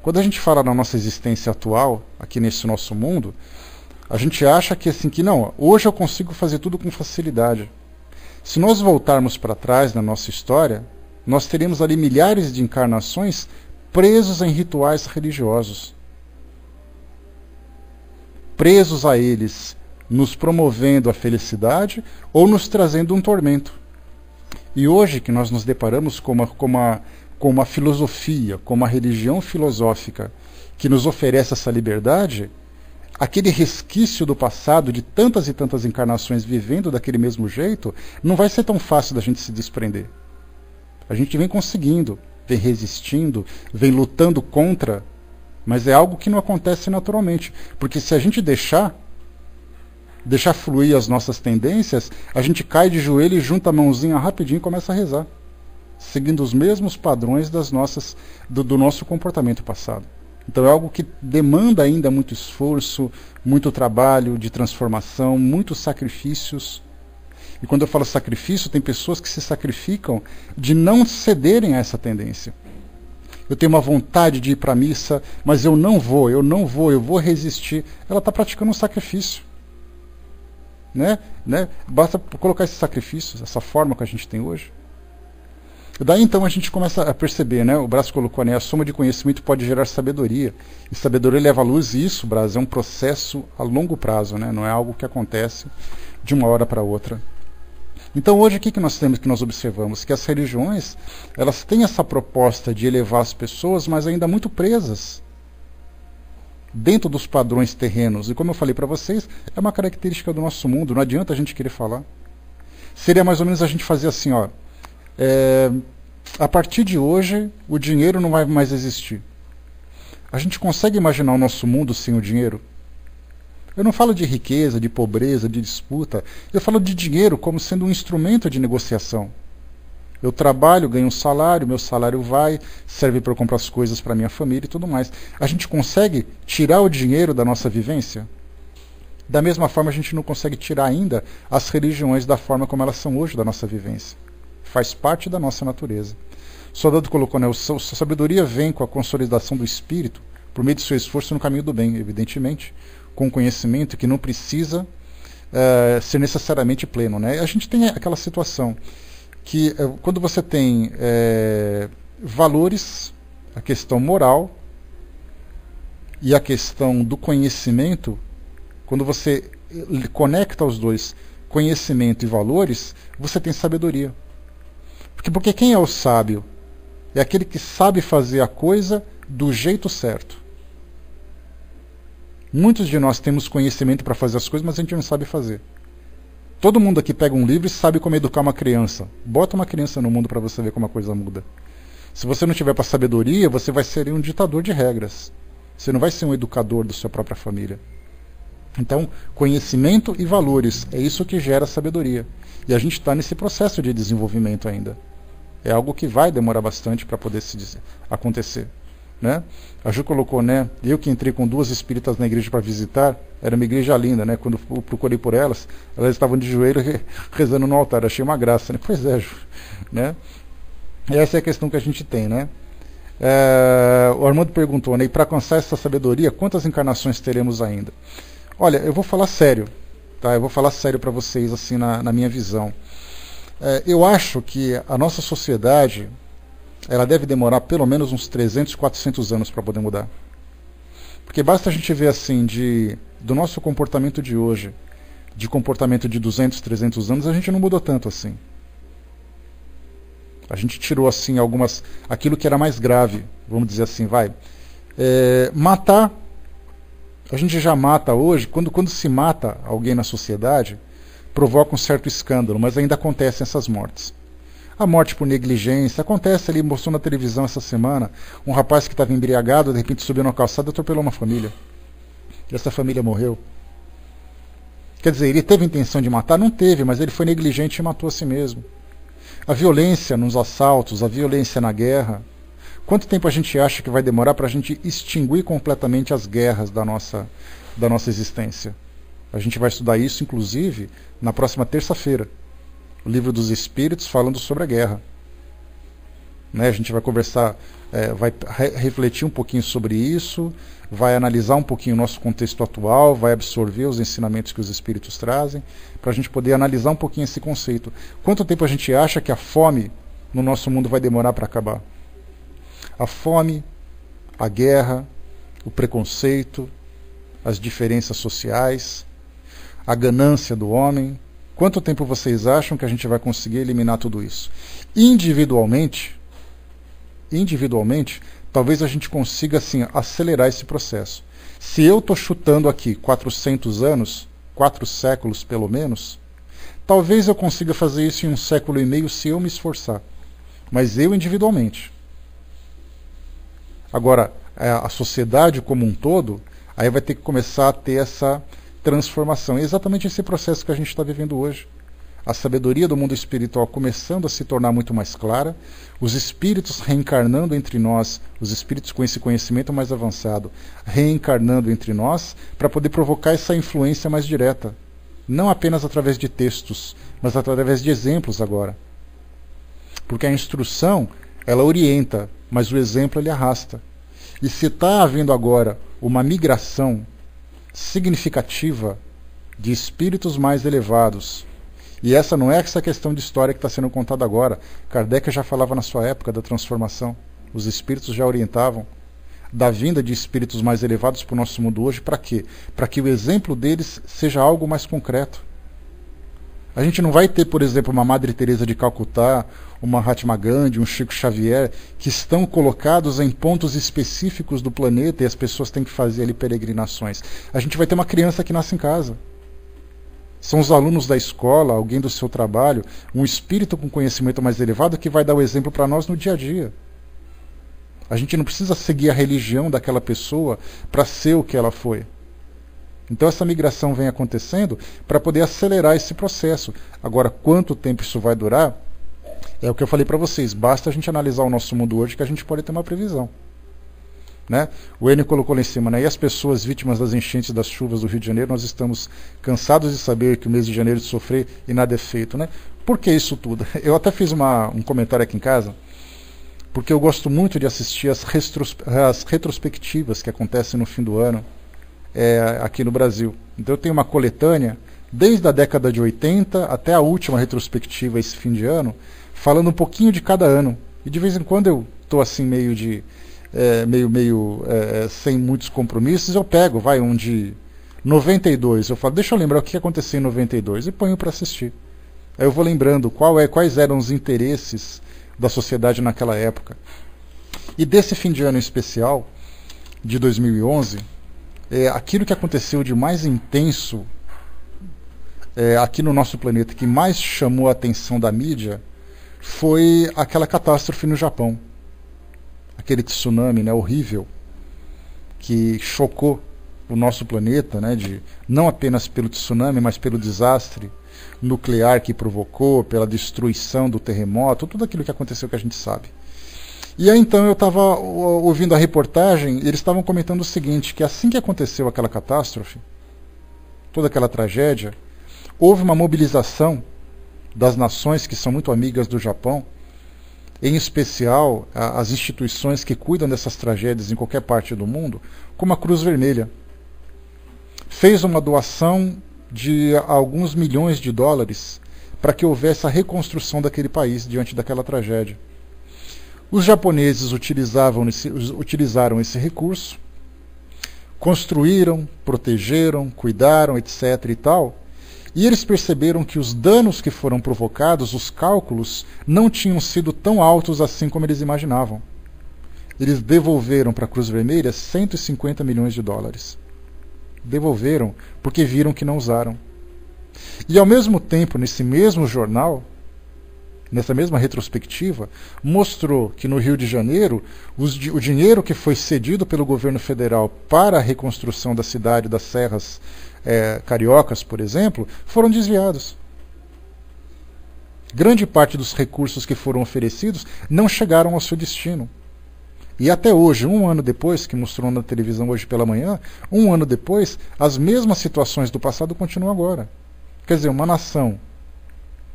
Quando a gente fala na nossa existência atual, aqui nesse nosso mundo, a gente acha que assim, que não, hoje eu consigo fazer tudo com facilidade. Se nós voltarmos para trás na nossa história, nós teremos ali milhares de encarnações presos em rituais religiosos. Presos a eles, nos promovendo a felicidade ou nos trazendo um tormento. E hoje que nós nos deparamos com uma filosofia, com uma religião filosófica que nos oferece essa liberdade, aquele resquício do passado de tantas e tantas encarnações vivendo daquele mesmo jeito, não vai ser tão fácil da gente se desprender. A gente vem conseguindo, vem resistindo, vem lutando contra, mas é algo que não acontece naturalmente. Porque se a gente deixar fluir as nossas tendências, a gente cai de joelho e junta a mãozinha rapidinho e começa a rezar, seguindo os mesmos padrões do nosso comportamento passado. Então é algo que demanda ainda muito esforço, muito trabalho de transformação, muitos sacrifícios. E quando eu falo sacrifício, tem pessoas que se sacrificam de não cederem a essa tendência. Eu tenho uma vontade de ir para a missa, mas eu vou resistir. Ela está praticando um sacrifício. Né? Basta colocar esse sacrifício, essa forma que a gente tem hoje. Daí então a gente começa a perceber, né? O Brás colocou, né? A soma de conhecimento pode gerar sabedoria. E sabedoria leva à luz, e isso, Brás, é um processo a longo prazo, né? Não é algo que acontece de uma hora para outra. Então hoje o que nós temos, que nós observamos? Que as religiões, elas têm essa proposta de elevar as pessoas, mas ainda muito presas dentro dos padrões terrenos. E como eu falei para vocês, é uma característica do nosso mundo, não adianta a gente querer falar. Seria mais ou menos a gente fazer assim, ó, A partir de hoje, o dinheiro não vai mais existir. A gente consegue imaginar o nosso mundo sem o dinheiro? Eu não falo de riqueza, de pobreza, de disputa. Eu falo de dinheiro como sendo um instrumento de negociação. Eu trabalho, ganho um salário, meu salário serve para eu comprar as coisas para minha família e tudo mais. A gente consegue tirar o dinheiro da nossa vivência? Da mesma forma, a gente não consegue tirar ainda as religiões da forma como elas são hoje da nossa vivência. Faz parte da nossa natureza. O Soldado colocou, né, a sabedoria vem com a consolidação do espírito, por meio do seu esforço no caminho do bem, evidentemente, com conhecimento que não precisa ser necessariamente pleno. Né? A gente tem aquela situação que quando você tem valores, a questão moral e a questão do conhecimento, quando você conecta os dois, conhecimento e valores, você tem sabedoria. Porque quem é o sábio? É aquele que sabe fazer a coisa do jeito certo. Muitos de nós temos conhecimento para fazer as coisas, mas a gente não sabe fazer. Todo mundo aqui pega um livro e sabe como educar uma criança. Bota uma criança no mundo para você ver como a coisa muda. Se você não tiver para sabedoria, você vai ser um ditador de regras. Você não vai ser um educador da sua própria família. Então, conhecimento e valores, é isso que gera sabedoria. E a gente está nesse processo de desenvolvimento ainda. É algo que vai demorar bastante para poder acontecer. Né? A Ju colocou, né? Eu que entrei com 2 espíritas na igreja para visitar, era uma igreja linda, né? Quando eu procurei por elas estavam de joelho rezando no altar. Achei uma graça, né? Pois é, Ju. Né? E essa é a questão que a gente tem, né? O Armando perguntou, né? E para alcançar essa sabedoria, quantas encarnações teremos ainda? Olha, eu vou falar sério, tá? Eu vou falar sério para vocês, assim, na minha visão. Eu acho que a nossa sociedade, ela deve demorar pelo menos uns 300, 400 anos para poder mudar. Porque basta a gente ver, assim, do nosso comportamento de hoje, de comportamento de 200, 300 anos, a gente não mudou tanto assim. A gente tirou, assim, aquilo que era mais grave, vamos dizer assim, matar. A gente já mata hoje, quando se mata alguém na sociedade, provoca um certo escândalo, mas ainda acontecem essas mortes. A morte por negligência, acontece ali, mostrou na televisão essa semana, um rapaz que estava embriagado, de repente subiu na calçada e atropelou uma família. E essa família morreu. Quer dizer, ele teve intenção de matar? Não teve, mas ele foi negligente e matou a si mesmo. A violência nos assaltos, a violência na guerra. Quanto tempo a gente acha que vai demorar para a gente extinguir completamente as guerras da nossa existência? A gente vai estudar isso, inclusive, na próxima terça-feira. O Livro dos Espíritos falando sobre a guerra. Né? A gente vai conversar, vai refletir um pouquinho sobre isso, vai analisar um pouquinho o nosso contexto atual, vai absorver os ensinamentos que os Espíritos trazem, para a gente poder analisar um pouquinho esse conceito. Quanto tempo a gente acha que a fome no nosso mundo vai demorar para acabar? A fome, a guerra, o preconceito, as diferenças sociais, a ganância do homem. Quanto tempo vocês acham que a gente vai conseguir eliminar tudo isso? Individualmente, talvez a gente consiga assim, acelerar esse processo. Se eu estou chutando aqui 400 anos, 4 séculos pelo menos, talvez eu consiga fazer isso em 1,5 séculos se eu me esforçar. Mas eu individualmente. Agora, a sociedade como um todo, aí vai ter que começar a ter essa transformação. É exatamente esse processo que a gente está vivendo hoje. A sabedoria do mundo espiritual começando a se tornar muito mais clara, os espíritos reencarnando entre nós, os espíritos com esse conhecimento mais avançado, reencarnando entre nós, para poder provocar essa influência mais direta. Não apenas através de textos, mas através de exemplos agora. Porque a instrução, ela orienta, mas o exemplo ele arrasta. E se está havendo agora uma migração significativa de espíritos mais elevados, e essa não é essa questão de história que está sendo contada agora. Kardec já falava na sua época da transformação. Os espíritos já orientavam da vinda de espíritos mais elevados para o nosso mundo hoje. Para quê? Para que o exemplo deles seja algo mais concreto. A gente não vai ter, por exemplo, uma Madre Teresa de Calcutá, uma Mahatma Gandhi, um Chico Xavier, que estão colocados em pontos específicos do planeta e as pessoas têm que fazer ali peregrinações. A gente vai ter uma criança que nasce em casa. São os alunos da escola, alguém do seu trabalho, um espírito com conhecimento mais elevado que vai dar o exemplo para nós no dia a dia. A gente não precisa seguir a religião daquela pessoa para ser o que ela foi. Então essa migração vem acontecendo para poder acelerar esse processo. Agora, quanto tempo isso vai durar? É o que eu falei para vocês. Basta a gente analisar o nosso mundo hoje que a gente pode ter uma previsão. Né? O Enio colocou lá em cima, né? E as pessoas vítimas das enchentes das chuvas do Rio de Janeiro, nós estamos cansados de saber que o mês de janeiro de sofrer e nada é feito. Né? Por que isso tudo? Eu até fiz um comentário aqui em casa, porque eu gosto muito de assistir as retrospectivas que acontecem no fim do ano aqui no Brasil. Então eu tenho uma coletânea, desde a década de 80 até a última retrospectiva esse fim de ano, falando um pouquinho de cada ano. E de vez em quando eu estou assim meio sem muitos compromissos, eu pego, um de 92, eu falo, deixa eu lembrar o que aconteceu em 92 e ponho para assistir. Aí eu vou lembrando quais eram os interesses da sociedade naquela época. E desse fim de ano em especial, de 2011, aquilo que aconteceu de mais intenso aqui no nosso planeta, que mais chamou a atenção da mídia, foi aquela catástrofe no Japão. Aquele tsunami, né, horrível, que chocou o nosso planeta, né, não apenas pelo tsunami, mas pelo desastre nuclear que provocou, pela destruição do terremoto, tudo aquilo que aconteceu que a gente sabe. E aí então eu estava ouvindo a reportagem, e eles estavam comentando o seguinte, que assim que aconteceu aquela catástrofe, toda aquela tragédia, houve uma mobilização das nações que são muito amigas do Japão, em especial as instituições que cuidam dessas tragédias em qualquer parte do mundo, como a Cruz Vermelha. Fez uma doação de alguns milhões de dólares para que houvesse a reconstrução daquele país diante daquela tragédia. Os japoneses utilizaram esse recurso, construíram, protegeram, cuidaram, etc. e tal, e eles perceberam que os danos que foram provocados, os cálculos, não tinham sido tão altos assim como eles imaginavam. Eles devolveram para a Cruz Vermelha 150 milhões de dólares. Devolveram porque viram que não usaram. E ao mesmo tempo, nesse mesmo jornal, nessa mesma retrospectiva, mostrou que no Rio de Janeiro, o dinheiro que foi cedido pelo governo federal para a reconstrução da cidade, das serras cariocas, por exemplo, foram desviados. Grande parte dos recursos que foram oferecidos não chegaram ao seu destino. E até hoje, um ano depois, que mostrou na televisão hoje pela manhã, um ano depois, as mesmas situações do passado continuam agora. Quer dizer, uma nação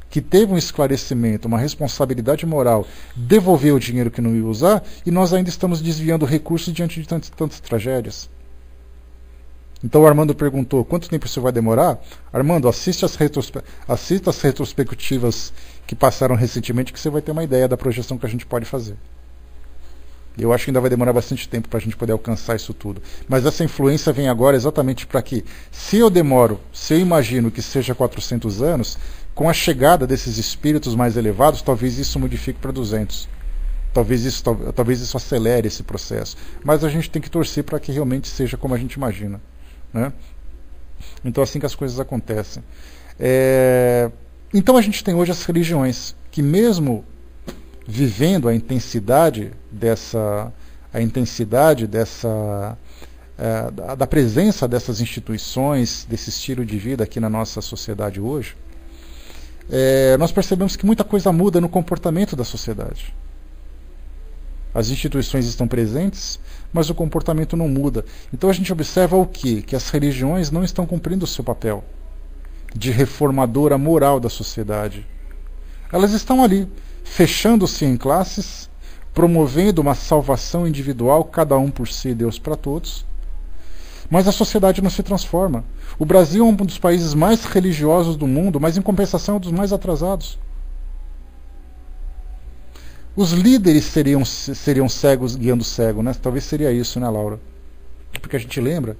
que teve um esclarecimento, uma responsabilidade moral, devolveu o dinheiro que não ia usar, e nós ainda estamos desviando recursos diante de tantas tragédias. Então o Armando perguntou, quanto tempo isso vai demorar? Armando, assista as retrospectivas que passaram recentemente, que você vai ter uma ideia da projeção que a gente pode fazer. Eu acho que ainda vai demorar bastante tempo para a gente poder alcançar isso tudo. Mas essa influência vem agora exatamente para que, se eu imagino que seja 400 anos, com a chegada desses espíritos mais elevados, talvez isso modifique para 200. Talvez isso acelere esse processo. Mas a gente tem que torcer para que realmente seja como a gente imagina. Né? Então assim que as coisas acontecem. Então a gente tem hoje as religiões, que mesmo vivendo a intensidade da presença dessas instituições, desse estilo de vida aqui na nossa sociedade hoje, nós percebemos que muita coisa muda no comportamento da sociedade. As instituições estão presentes, mas o comportamento não muda. Então a gente observa o quê? Que as religiões não estão cumprindo o seu papel de reformadora moral da sociedade. Elas estão ali, fechando-se em classes, promovendo uma salvação individual, cada um por si, Deus para todos. Mas a sociedade não se transforma. O Brasil é um dos países mais religiosos do mundo, mas em compensação é um dos mais atrasados. Os líderes seriam cegos guiando cego, né? Talvez seria isso, né, Laura? Porque a gente lembra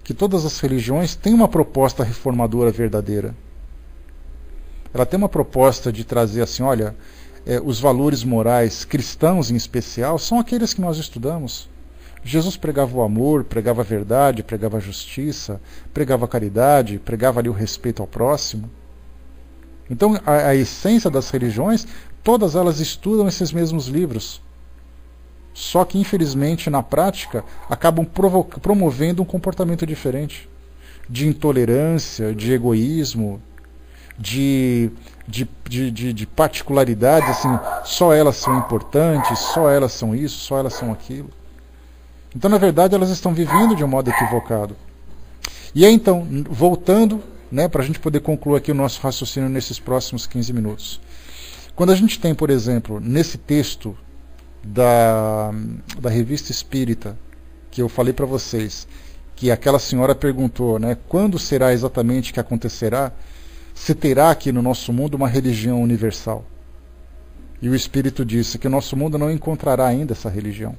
que todas as religiões têm uma proposta reformadora verdadeira. Ela tem uma proposta de trazer assim, olha, os valores morais cristãos em especial são aqueles que nós estudamos. Jesus pregava o amor, pregava a verdade, pregava a justiça, pregava a caridade, pregava ali o respeito ao próximo. Então, a essência das religiões, todas elas estudam esses mesmos livros. Só que, infelizmente, na prática, acabam promovendo um comportamento diferente. De intolerância, de egoísmo, de particularidades, assim, só elas são importantes, só elas são isso, só elas são aquilo. Então, na verdade, elas estão vivendo de um modo equivocado. E aí, então, voltando, né, para a gente poder concluir aqui o nosso raciocínio nesses próximos 15 minutos. Quando a gente tem, por exemplo, nesse texto da Revista Espírita, que eu falei para vocês, que aquela senhora perguntou, né, quando será exatamente que acontecerá, se terá aqui no nosso mundo uma religião universal. E o Espírito disse que o nosso mundo não encontrará ainda essa religião.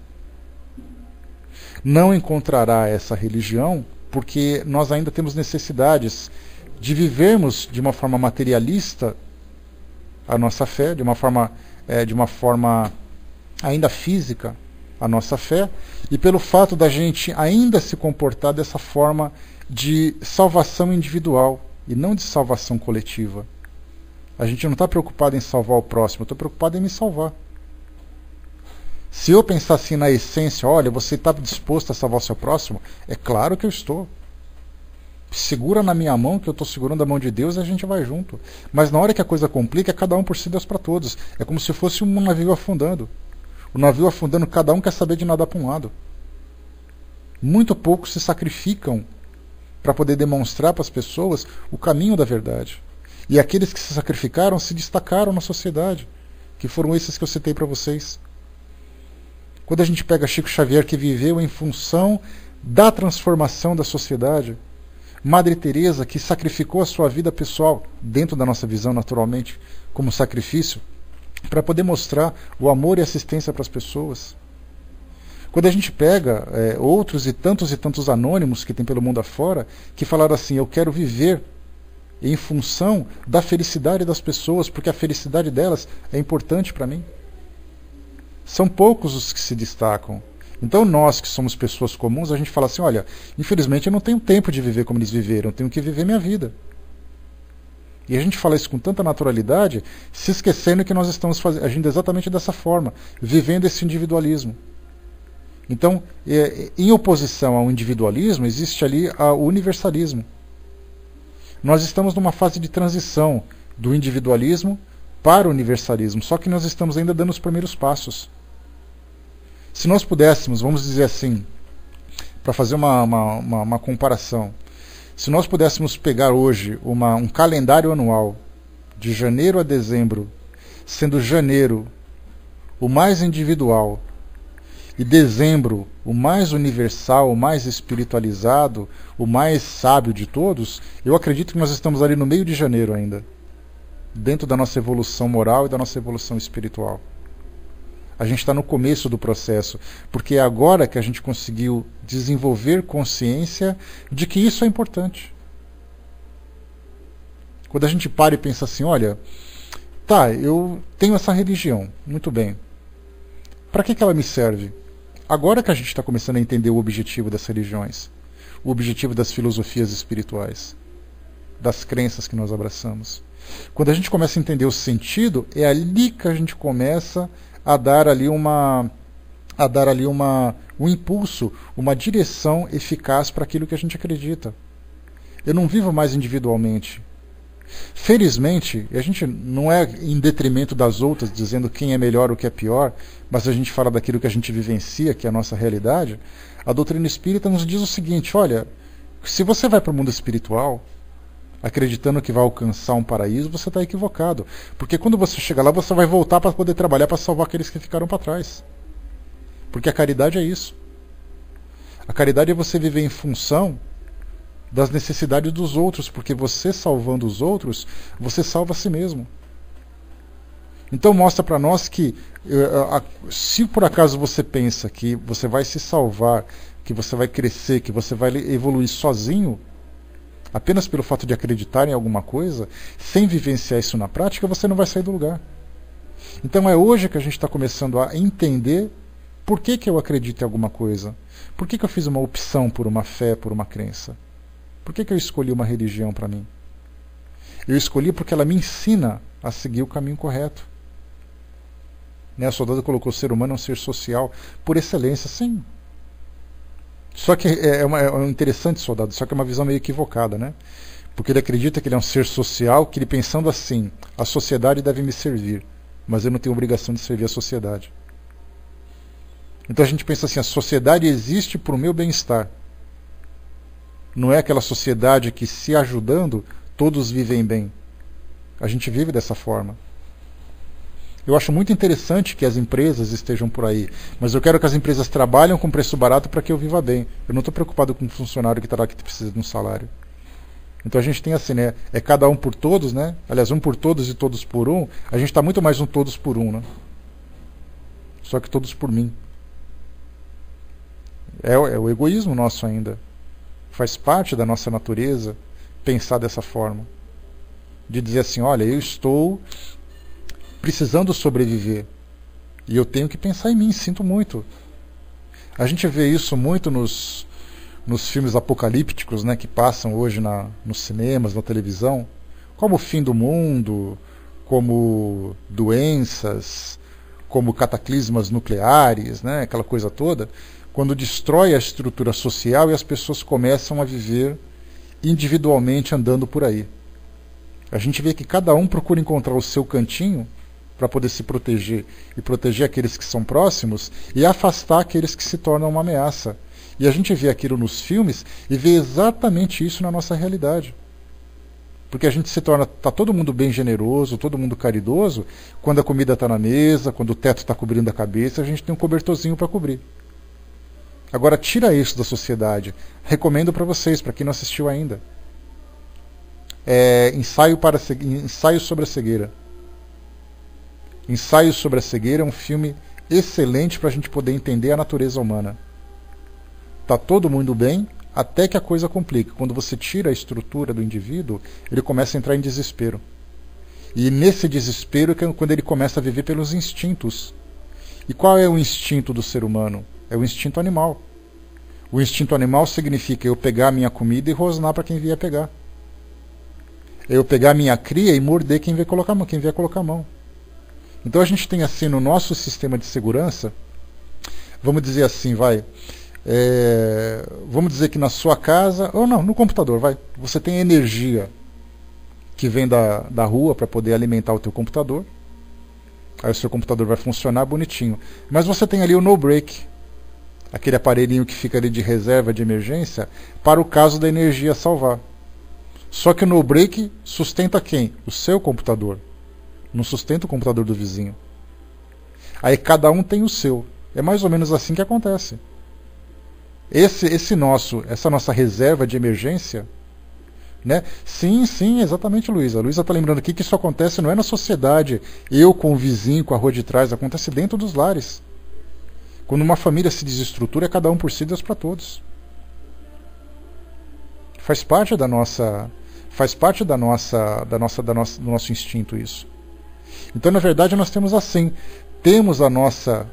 Não encontrará essa religião porque nós ainda temos necessidades de vivermos de uma forma materialista a nossa fé, de uma forma ainda física a nossa fé, e pelo fato da gente ainda se comportar dessa forma de salvação individual e não de salvação coletiva. A gente não está preocupado em salvar o próximo, eu estou preocupado em me salvar. Se eu pensar assim na essência, olha, você está disposto a salvar o seu próximo? É claro que eu estou. Segura na minha mão, que eu estou segurando a mão de Deus, e a gente vai junto. Mas na hora que a coisa complica, é cada um por si, Deus para todos. É como se fosse um navio afundando. O navio afundando, cada um quer saber de nadar para um lado. Muito poucos se sacrificam para poder demonstrar para as pessoas o caminho da verdade. E aqueles que se sacrificaram se destacaram na sociedade, que foram esses que eu citei para vocês. Quando a gente pega Chico Xavier, que viveu em função da transformação da sociedade, Madre Teresa, que sacrificou a sua vida pessoal, dentro da nossa visão naturalmente, como sacrifício, para poder mostrar o amor e assistência para as pessoas. Quando a gente pega outros e tantos anônimos que tem pelo mundo afora, que falaram assim, eu quero viver em função da felicidade das pessoas, porque a felicidade delas é importante para mim. São poucos os que se destacam. Então nós que somos pessoas comuns, a gente fala assim, olha, infelizmente eu não tenho tempo de viver como eles viveram, eu tenho que viver minha vida. E a gente fala isso com tanta naturalidade, se esquecendo que nós estamos agindo exatamente dessa forma, vivendo esse individualismo. Então, em oposição ao individualismo, existe ali o universalismo. Nós estamos numa fase de transição do individualismo para o universalismo, só que nós estamos ainda dando os primeiros passos. Se nós pudéssemos, vamos dizer assim, para fazer uma comparação, se nós pudéssemos pegar hoje um calendário anual, de janeiro a dezembro, sendo janeiro o mais individual e dezembro o mais universal, o mais espiritualizado, o mais sábio de todos, eu acredito que nós estamos ali no meio de janeiro ainda, dentro da nossa evolução moral e da nossa evolução espiritual. A gente está no começo do processo, porque é agora que a gente conseguiu desenvolver consciência de que isso é importante. Quando a gente para e pensa assim, olha, tá, eu tenho essa religião, muito bem. Para que ela me serve? Agora que a gente está começando a entender o objetivo das religiões, o objetivo das filosofias espirituais, das crenças que nós abraçamos. Quando a gente começa a entender o sentido, é ali que a gente começa a dar ali um impulso, uma direção eficaz para aquilo que a gente acredita. Eu não vivo mais individualmente. Felizmente, a gente não é em detrimento das outras, dizendo quem é melhor ou quem é pior, mas a gente fala daquilo que a gente vivencia, que é a nossa realidade. A doutrina espírita nos diz o seguinte, olha, se você vai para o mundo espiritual, acreditando que vai alcançar um paraíso, você está equivocado. Porque quando você chegar lá, você vai voltar para poder trabalhar para salvar aqueles que ficaram para trás. Porque a caridade é isso. A caridade é você viver em função das necessidades dos outros, porque você salvando os outros, você salva a si mesmo. Então mostra para nós que se por acaso você pensa que você vai se salvar, que você vai crescer, que você vai evoluir sozinho, apenas pelo fato de acreditar em alguma coisa, sem vivenciar isso na prática, você não vai sair do lugar. Então é hoje que a gente está começando a entender Por que eu acredito em alguma coisa? Por que eu fiz uma opção por uma fé, por uma crença? Por que eu escolhi uma religião para mim? Eu escolhi porque ela me ensina a seguir o caminho correto. Né? O soldado colocou o ser humano é um ser social por excelência, sim. Só que é um interessante soldado, só que é uma visão meio equivocada, né? Porque ele acredita que ele é um ser social, que ele pensando assim, a sociedade deve me servir, mas eu não tenho obrigação de servir a sociedade. Então a gente pensa assim, a sociedade existe para o meu bem-estar. Não é aquela sociedade que, se ajudando, todos vivem bem. A gente vive dessa forma. Eu acho muito interessante que as empresas estejam por aí, mas eu quero que as empresas trabalhem com preço barato para que eu viva bem. Eu não estou preocupado com o funcionário que está lá que precisa de um salário. Então a gente tem assim, né? É cada um por todos, né? Aliás, um por todos e todos por um. A gente está muito mais um todos por um, né? Só que todos por mim. É o egoísmo nosso ainda. Faz parte da nossa natureza pensar dessa forma. De dizer assim, olha, eu estou precisando sobreviver. E eu tenho que pensar em mim, sinto muito. A gente vê isso muito nos filmes apocalípticos, né, que passam hoje nos cinemas, na televisão, como o fim do mundo, como doenças, como cataclismas nucleares, né, aquela coisa toda, quando destrói a estrutura social e as pessoas começam a viver individualmente andando por aí. A gente vê que cada um procura encontrar o seu cantinho para poder se proteger, e proteger aqueles que são próximos e afastar aqueles que se tornam uma ameaça. E a gente vê aquilo nos filmes e vê exatamente isso na nossa realidade. Porque a gente se torna, está todo mundo bem generoso, todo mundo caridoso, quando a comida está na mesa, quando o teto está cobrindo a cabeça, a gente tem um cobertorzinho para cobrir. Agora tira isso da sociedade. Recomendo para vocês, para quem não assistiu ainda. Ensaio sobre a cegueira. Ensaio sobre a cegueira é um filme excelente para a gente poder entender a natureza humana. Está todo mundo bem, até que a coisa complica. Quando você tira a estrutura do indivíduo, ele começa a entrar em desespero. E nesse desespero é quando ele começa a viver pelos instintos. E qual é o instinto do ser humano? É o instinto animal. O instinto animal significa eu pegar a minha comida e rosnar para quem vier pegar. Eu pegar a minha cria e morder quem vier colocar a mão. Então a gente tem assim no nosso sistema de segurança, vamos dizer assim, vamos dizer que na sua casa, ou não, no computador, você tem energia que vem da rua para poder alimentar o teu computador. Aí o seu computador vai funcionar bonitinho. Mas você tem ali o no-break, aquele aparelhinho que fica ali de reserva, de emergência, para o caso da energia salvar. Só que o no-break sustenta quem? O seu computador. Não sustenta o computador do vizinho. Aí cada um tem o seu. É mais ou menos assim que acontece. Essa nossa reserva de emergência, né? Sim, exatamente, Luísa. A Luísa está lembrando aqui que isso acontece não é na sociedade, eu com o vizinho, com a rua de trás, acontece dentro dos lares. Quando uma família se desestrutura, é cada um por si, Deus para todos. Faz parte do nosso instinto isso. Então, na verdade, nós temos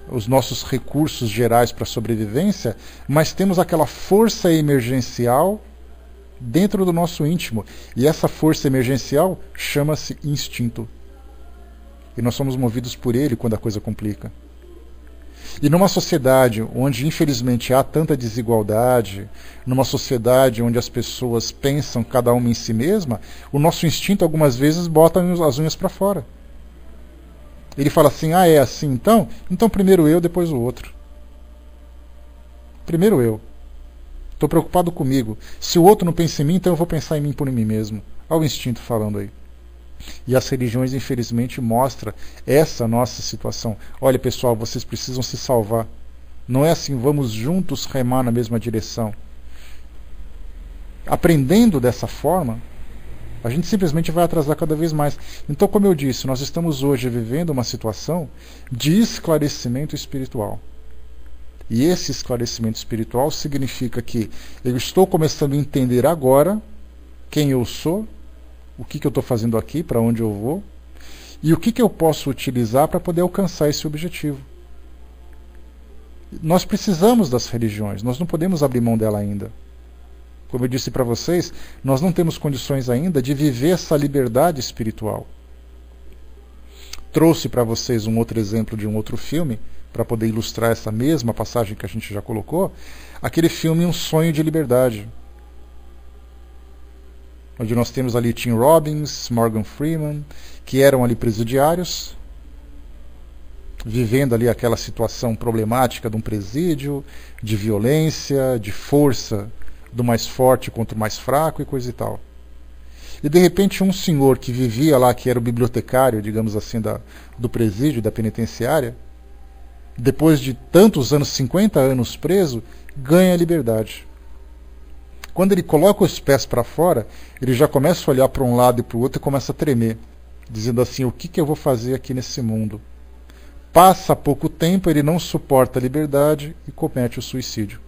os nossos recursos gerais para sobrevivência, mas temos aquela força emergencial dentro do nosso íntimo. E essa força emergencial chama-se instinto. E nós somos movidos por ele quando a coisa complica. E numa sociedade onde, infelizmente, há tanta desigualdade, numa sociedade onde as pessoas pensam cada uma em si mesma, o nosso instinto, algumas vezes, bota as unhas para fora. Ele fala assim, é assim então? Então primeiro eu, depois o outro. Primeiro eu. Estou preocupado comigo. Se o outro não pensa em mim, então eu vou pensar em mim por mim mesmo. Olha o instinto falando aí. E as religiões, infelizmente, mostram essa nossa situação. Olha, pessoal, vocês precisam se salvar. Não é assim, vamos juntos remar na mesma direção. Aprendendo dessa forma, a gente simplesmente vai atrasar cada vez mais. Então, como eu disse, nós estamos hoje vivendo uma situação de esclarecimento espiritual. E esse esclarecimento espiritual significa que eu estou começando a entender agora quem eu sou, o que eu estou fazendo aqui, para onde eu vou, e o que eu posso utilizar para poder alcançar esse objetivo. Nós precisamos das religiões, nós não podemos abrir mão dela ainda. Como eu disse para vocês, nós não temos condições ainda de viver essa liberdade espiritual. Trouxe para vocês um outro exemplo de um outro filme, para poder ilustrar essa mesma passagem que a gente já colocou, aquele filme Um Sonho de Liberdade, onde nós temos ali Tim Robbins, Morgan Freeman, que eram ali presidiários, vivendo ali aquela situação problemática de um presídio, de violência, de força do mais forte contra o mais fraco e coisa e tal. E de repente um senhor que vivia lá, que era o bibliotecário, digamos assim, do presídio, da penitenciária, depois de tantos anos, 50 anos preso, ganha a liberdade. Quando ele coloca os pés para fora, ele já começa a olhar para um lado e para o outro e começa a tremer, dizendo assim, o que eu vou fazer aqui nesse mundo? Passa pouco tempo, ele não suporta a liberdade e comete o suicídio.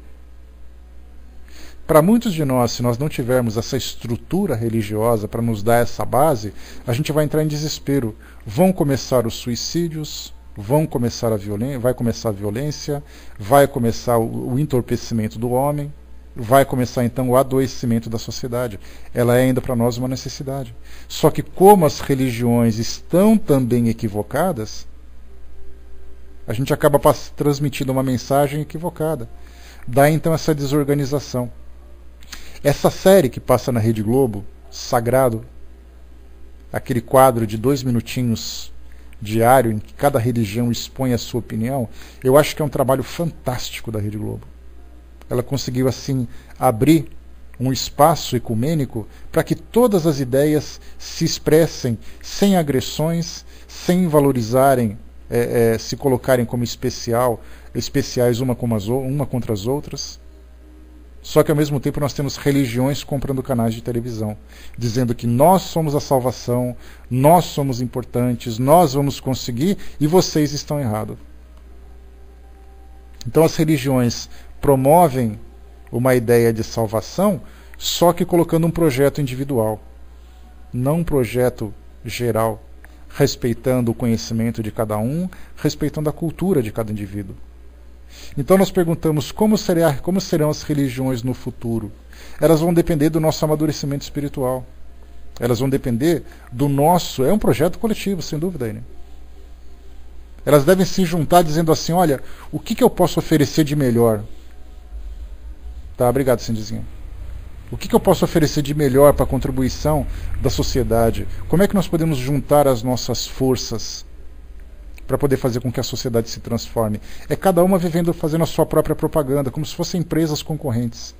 Para muitos de nós, se nós não tivermos essa estrutura religiosa para nos dar essa base, a gente vai entrar em desespero. Vão começar os suicídios, vai começar a violência, vai começar o entorpecimento do homem, vai começar então o adoecimento da sociedade. Ela é ainda para nós uma necessidade. Só que como as religiões estão também equivocadas, a gente acaba transmitindo uma mensagem equivocada. Dá então essa desorganização. Essa série que passa na Rede Globo, Sagrado, aquele quadro de 2 minutinhos diário em que cada religião expõe a sua opinião, eu acho que é um trabalho fantástico da Rede Globo. Ela conseguiu assim abrir um espaço ecumênico para que todas as ideias se expressem sem agressões, sem valorizarem, se colocarem como especiais uma contra as outras. Só que ao mesmo tempo nós temos religiões comprando canais de televisão, dizendo que nós somos a salvação, nós somos importantes, nós vamos conseguir e vocês estão errados. Então as religiões promovem uma ideia de salvação, só que colocando um projeto individual, não um projeto geral, respeitando o conhecimento de cada um, respeitando a cultura de cada indivíduo. Então nós perguntamos como serão as religiões no futuro. Elas vão depender do nosso amadurecimento espiritual. Elas vão depender do nosso... É um projeto coletivo, sem dúvida, né? Elas devem se juntar dizendo assim, olha, o que eu posso oferecer de melhor? Tá, obrigado, Cindizinha. O que eu posso oferecer de melhor para a contribuição da sociedade? Como é que nós podemos juntar as nossas forças para poder fazer com que a sociedade se transforme? É cada uma fazendo a sua própria propaganda, como se fossem empresas concorrentes.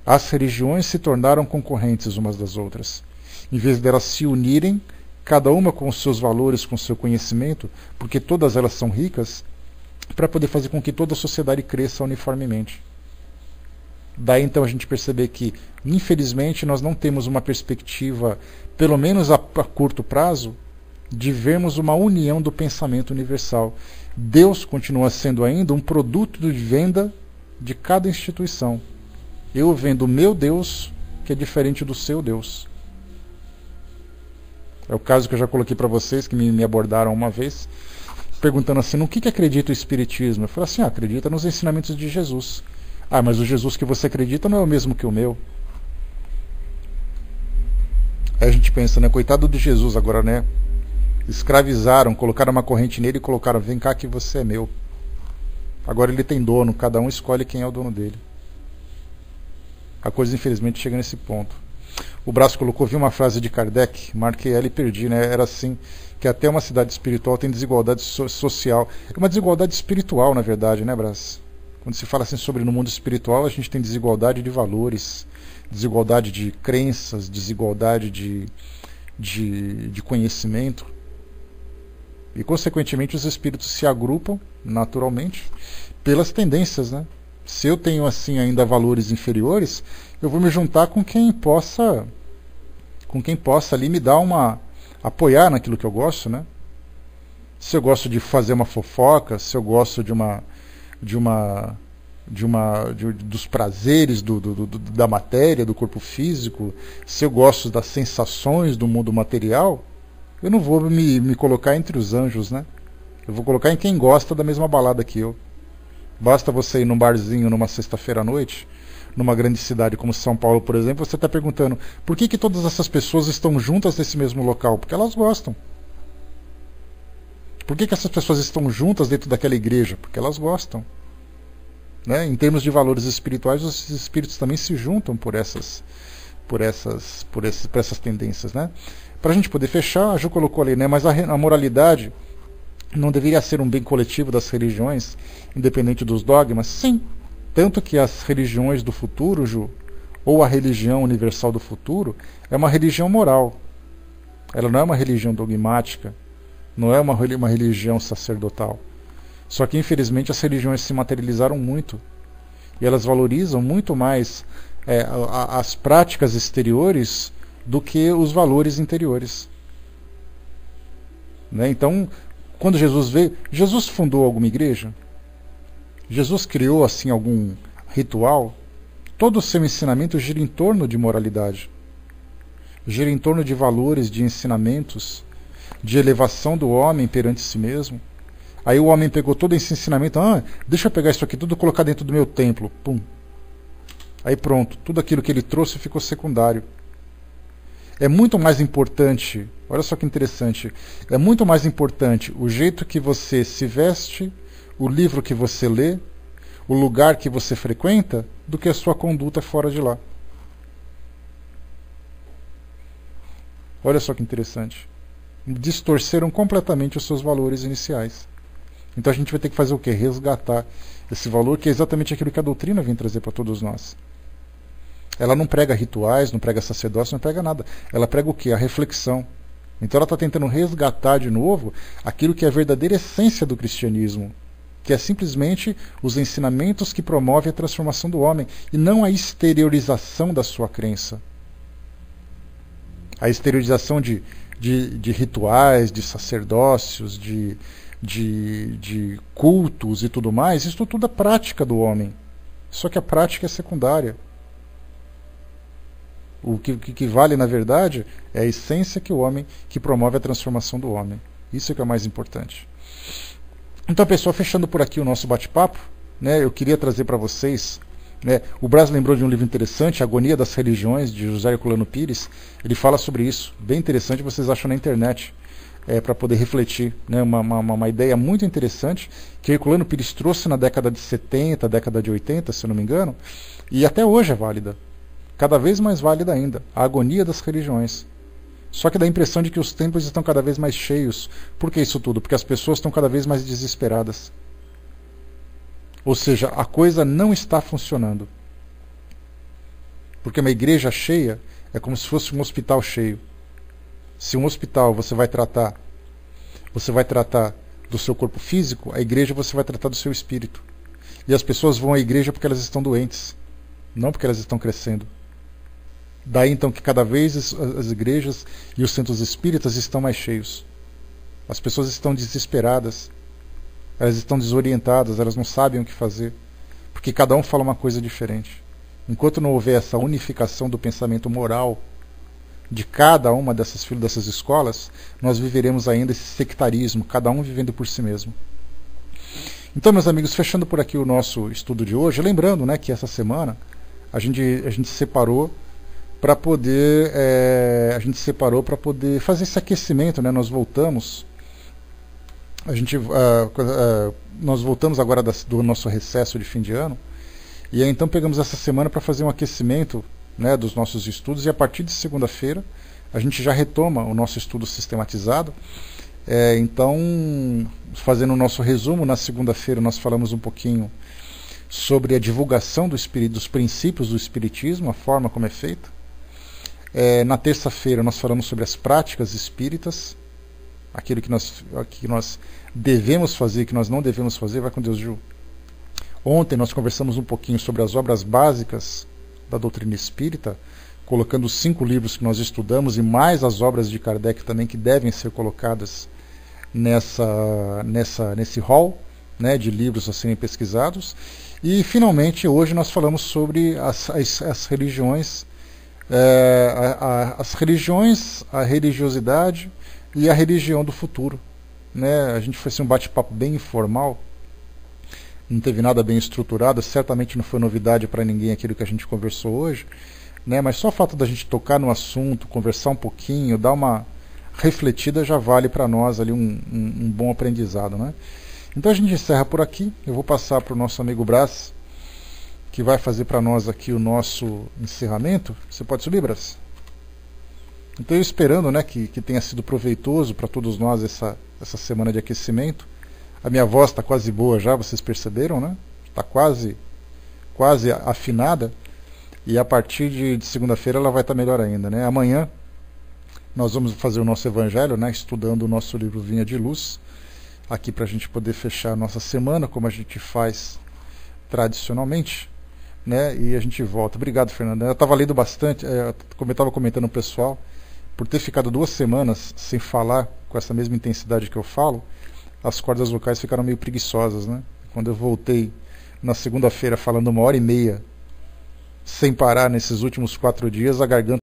As religiões se tornaram concorrentes umas das outras. Em vez delas se unirem, cada uma com os seus valores, com o seu conhecimento, porque todas elas são ricas, para poder fazer com que toda a sociedade cresça uniformemente. Daí então a gente perceber que, infelizmente, nós não temos uma perspectiva, pelo menos a curto prazo, de vermos uma união do pensamento universal. Deus continua sendo ainda um produto de venda de cada instituição. Eu vendo o meu Deus, que é diferente do seu Deus. É o caso que eu já coloquei para vocês, que me abordaram uma vez, perguntando assim, no que acredita o Espiritismo? Eu falei assim, acredita nos ensinamentos de Jesus. Ah, mas o Jesus que você acredita não é o mesmo que o meu. Aí a gente pensa, né, coitado de Jesus agora, né? Escravizaram, colocaram uma corrente nele e colocaram, vem cá que você é meu. Agora ele tem dono, cada um escolhe quem é o dono dele. A coisa infelizmente chega nesse ponto. O Brás colocou, vi uma frase de Kardec, marquei ela e perdi, né? Era assim, que até uma cidade espiritual tem desigualdade social. É uma desigualdade espiritual, na verdade, né, Brás? Quando se fala assim sobre no mundo espiritual, a gente tem desigualdade de valores, desigualdade de crenças, desigualdade de conhecimento. E, consequentemente, os espíritos se agrupam, naturalmente, pelas tendências, né? Se eu tenho, assim, ainda valores inferiores, eu vou me juntar com quem possa ali me dar apoiar naquilo que eu gosto, né? Se eu gosto de fazer uma fofoca, se eu gosto dos prazeres da matéria, do corpo físico, se eu gosto das sensações do mundo material, eu não vou me colocar entre os anjos, né? Eu vou colocar em quem gosta da mesma balada que eu. Basta você ir num barzinho numa sexta-feira à noite, numa grande cidade como São Paulo, por exemplo, você está perguntando por que todas essas pessoas estão juntas nesse mesmo local? Porque elas gostam. Por que essas pessoas estão juntas dentro daquela igreja? Porque elas gostam. Né? Em termos de valores espirituais, os espíritos também se juntam por essas tendências. Né? Para a gente poder fechar, a Ju colocou ali, né? Mas a moralidade não deveria ser um bem coletivo das religiões, independente dos dogmas? Sim. Tanto que as religiões do futuro, Ju, ou a religião universal do futuro, é uma religião moral. Ela não é uma religião dogmática, não é uma religião sacerdotal. Só que, infelizmente, as religiões se materializaram muito. E elas valorizam muito mais as práticas exteriores do que os valores interiores. Né? Então, quando Jesus veio, Jesus fundou alguma igreja? Jesus criou assim algum ritual? Todo o seu ensinamento gira em torno de moralidade. Gira em torno de valores, de ensinamentos, de elevação do homem perante si mesmo. Aí o homem pegou todo esse ensinamento, deixa eu pegar isso aqui tudo e colocar dentro do meu templo. Pum. Aí pronto, tudo aquilo que ele trouxe ficou secundário. É muito mais importante, olha só que interessante, é muito mais importante o jeito que você se veste, o livro que você lê, o lugar que você frequenta, do que a sua conduta fora de lá. Olha só que interessante. Distorceram completamente os seus valores iniciais. Então a gente vai ter que fazer o quê? Resgatar esse valor, que é exatamente aquilo que a doutrina vem trazer para todos nós. Ela não prega rituais, não prega sacerdócio, não prega nada. Ela prega o quê? A reflexão. Então ela está tentando resgatar de novo aquilo que é a verdadeira essência do cristianismo, que é simplesmente os ensinamentos que promovem a transformação do homem, e não a exteriorização da sua crença. A exteriorização de rituais, de sacerdócios, de cultos e tudo mais, isso tudo é prática do homem. Só que a prática é secundária. O que vale, na verdade, é a essência que o homem, que promove a transformação do homem. Isso é que é o mais importante. Então, pessoal, fechando por aqui o nosso bate-papo, né, eu queria trazer para vocês, né, o Brás lembrou de um livro interessante, Agonia das Religiões, de José Herculano Pires. Ele fala sobre isso, bem interessante, vocês acham na internet, para poder refletir, né, uma ideia muito interessante que Herculano Pires trouxe na década de 70, década de 80, se eu não me engano, e até hoje é válida, cada vez mais válida ainda, a agonia das religiões. Só que dá a impressão de que os templos estão cada vez mais cheios. Por que isso tudo? Porque as pessoas estão cada vez mais desesperadas. Ou seja, a coisa não está funcionando. Porque uma igreja cheia é como se fosse um hospital cheio. Se um hospital você vai tratar do seu corpo físico, a igreja você vai tratar do seu espírito. E as pessoas vão à igreja porque elas estão doentes, não porque elas estão crescendo. Daí então que cada vez as igrejas e os centros espíritas estão mais cheios. As pessoas estão desesperadas, elas estão desorientadas, elas não sabem o que fazer, porque cada um fala uma coisa diferente. Enquanto não houver essa unificação do pensamento moral de cada uma dessas escolas, nós viveremos ainda esse sectarismo, cada um vivendo por si mesmo. Então, meus amigos, fechando por aqui o nosso estudo de hoje, lembrando, né, que essa semana a gente separou para poder fazer esse aquecimento, né? Nós voltamos agora do nosso recesso de fim de ano, e aí, então pegamos essa semana para fazer um aquecimento, né, dos nossos estudos, e a partir de segunda-feira a gente já retoma o nosso estudo sistematizado. Então, fazendo o nosso resumo, na segunda-feira nós falamos um pouquinho sobre a divulgação dos princípios do Espiritismo, a forma como é feita. Na terça-feira nós falamos sobre as práticas espíritas, aquilo que nós devemos fazer, que nós não devemos fazer. Vai com Deus, Ju. Ontem nós conversamos um pouquinho sobre as obras básicas da doutrina espírita, colocando os 5 livros que nós estudamos e mais as obras de Kardec também, que devem ser colocadas nesse hall, né, de livros a serem pesquisados. E finalmente hoje nós falamos sobre as religiões, a religiosidade e a religião do futuro, né? A gente fez um bate-papo bem informal, não teve nada bem estruturado, certamente não foi novidade para ninguém aquilo que a gente conversou hoje, né? Mas só o fato da gente tocar no assunto, conversar um pouquinho, dar uma refletida já vale para nós ali um bom aprendizado, né? Então a gente encerra por aqui. Eu vou passar para o nosso amigo Brás, que vai fazer para nós aqui o nosso encerramento. Você pode subir, Brás? Então eu esperando, né, que tenha sido proveitoso para todos nós essa semana de aquecimento. A minha voz está quase boa já, vocês perceberam, né? Está quase afinada. E a partir de segunda-feira ela vai estar melhor ainda, né? Amanhã nós vamos fazer o nosso evangelho, né, estudando o nosso livro Vinha de Luz, aqui para a gente poder fechar a nossa semana, como a gente faz tradicionalmente, né? E a gente volta. Obrigado, Fernando. Eu estava lendo bastante, como eu estava comentando o pessoal, por ter ficado 2 semanas sem falar com essa mesma intensidade que eu falo, as cordas vocais ficaram meio preguiçosas, né? Quando eu voltei na segunda-feira falando 1h30 sem parar nesses últimos 4 dias, a garganta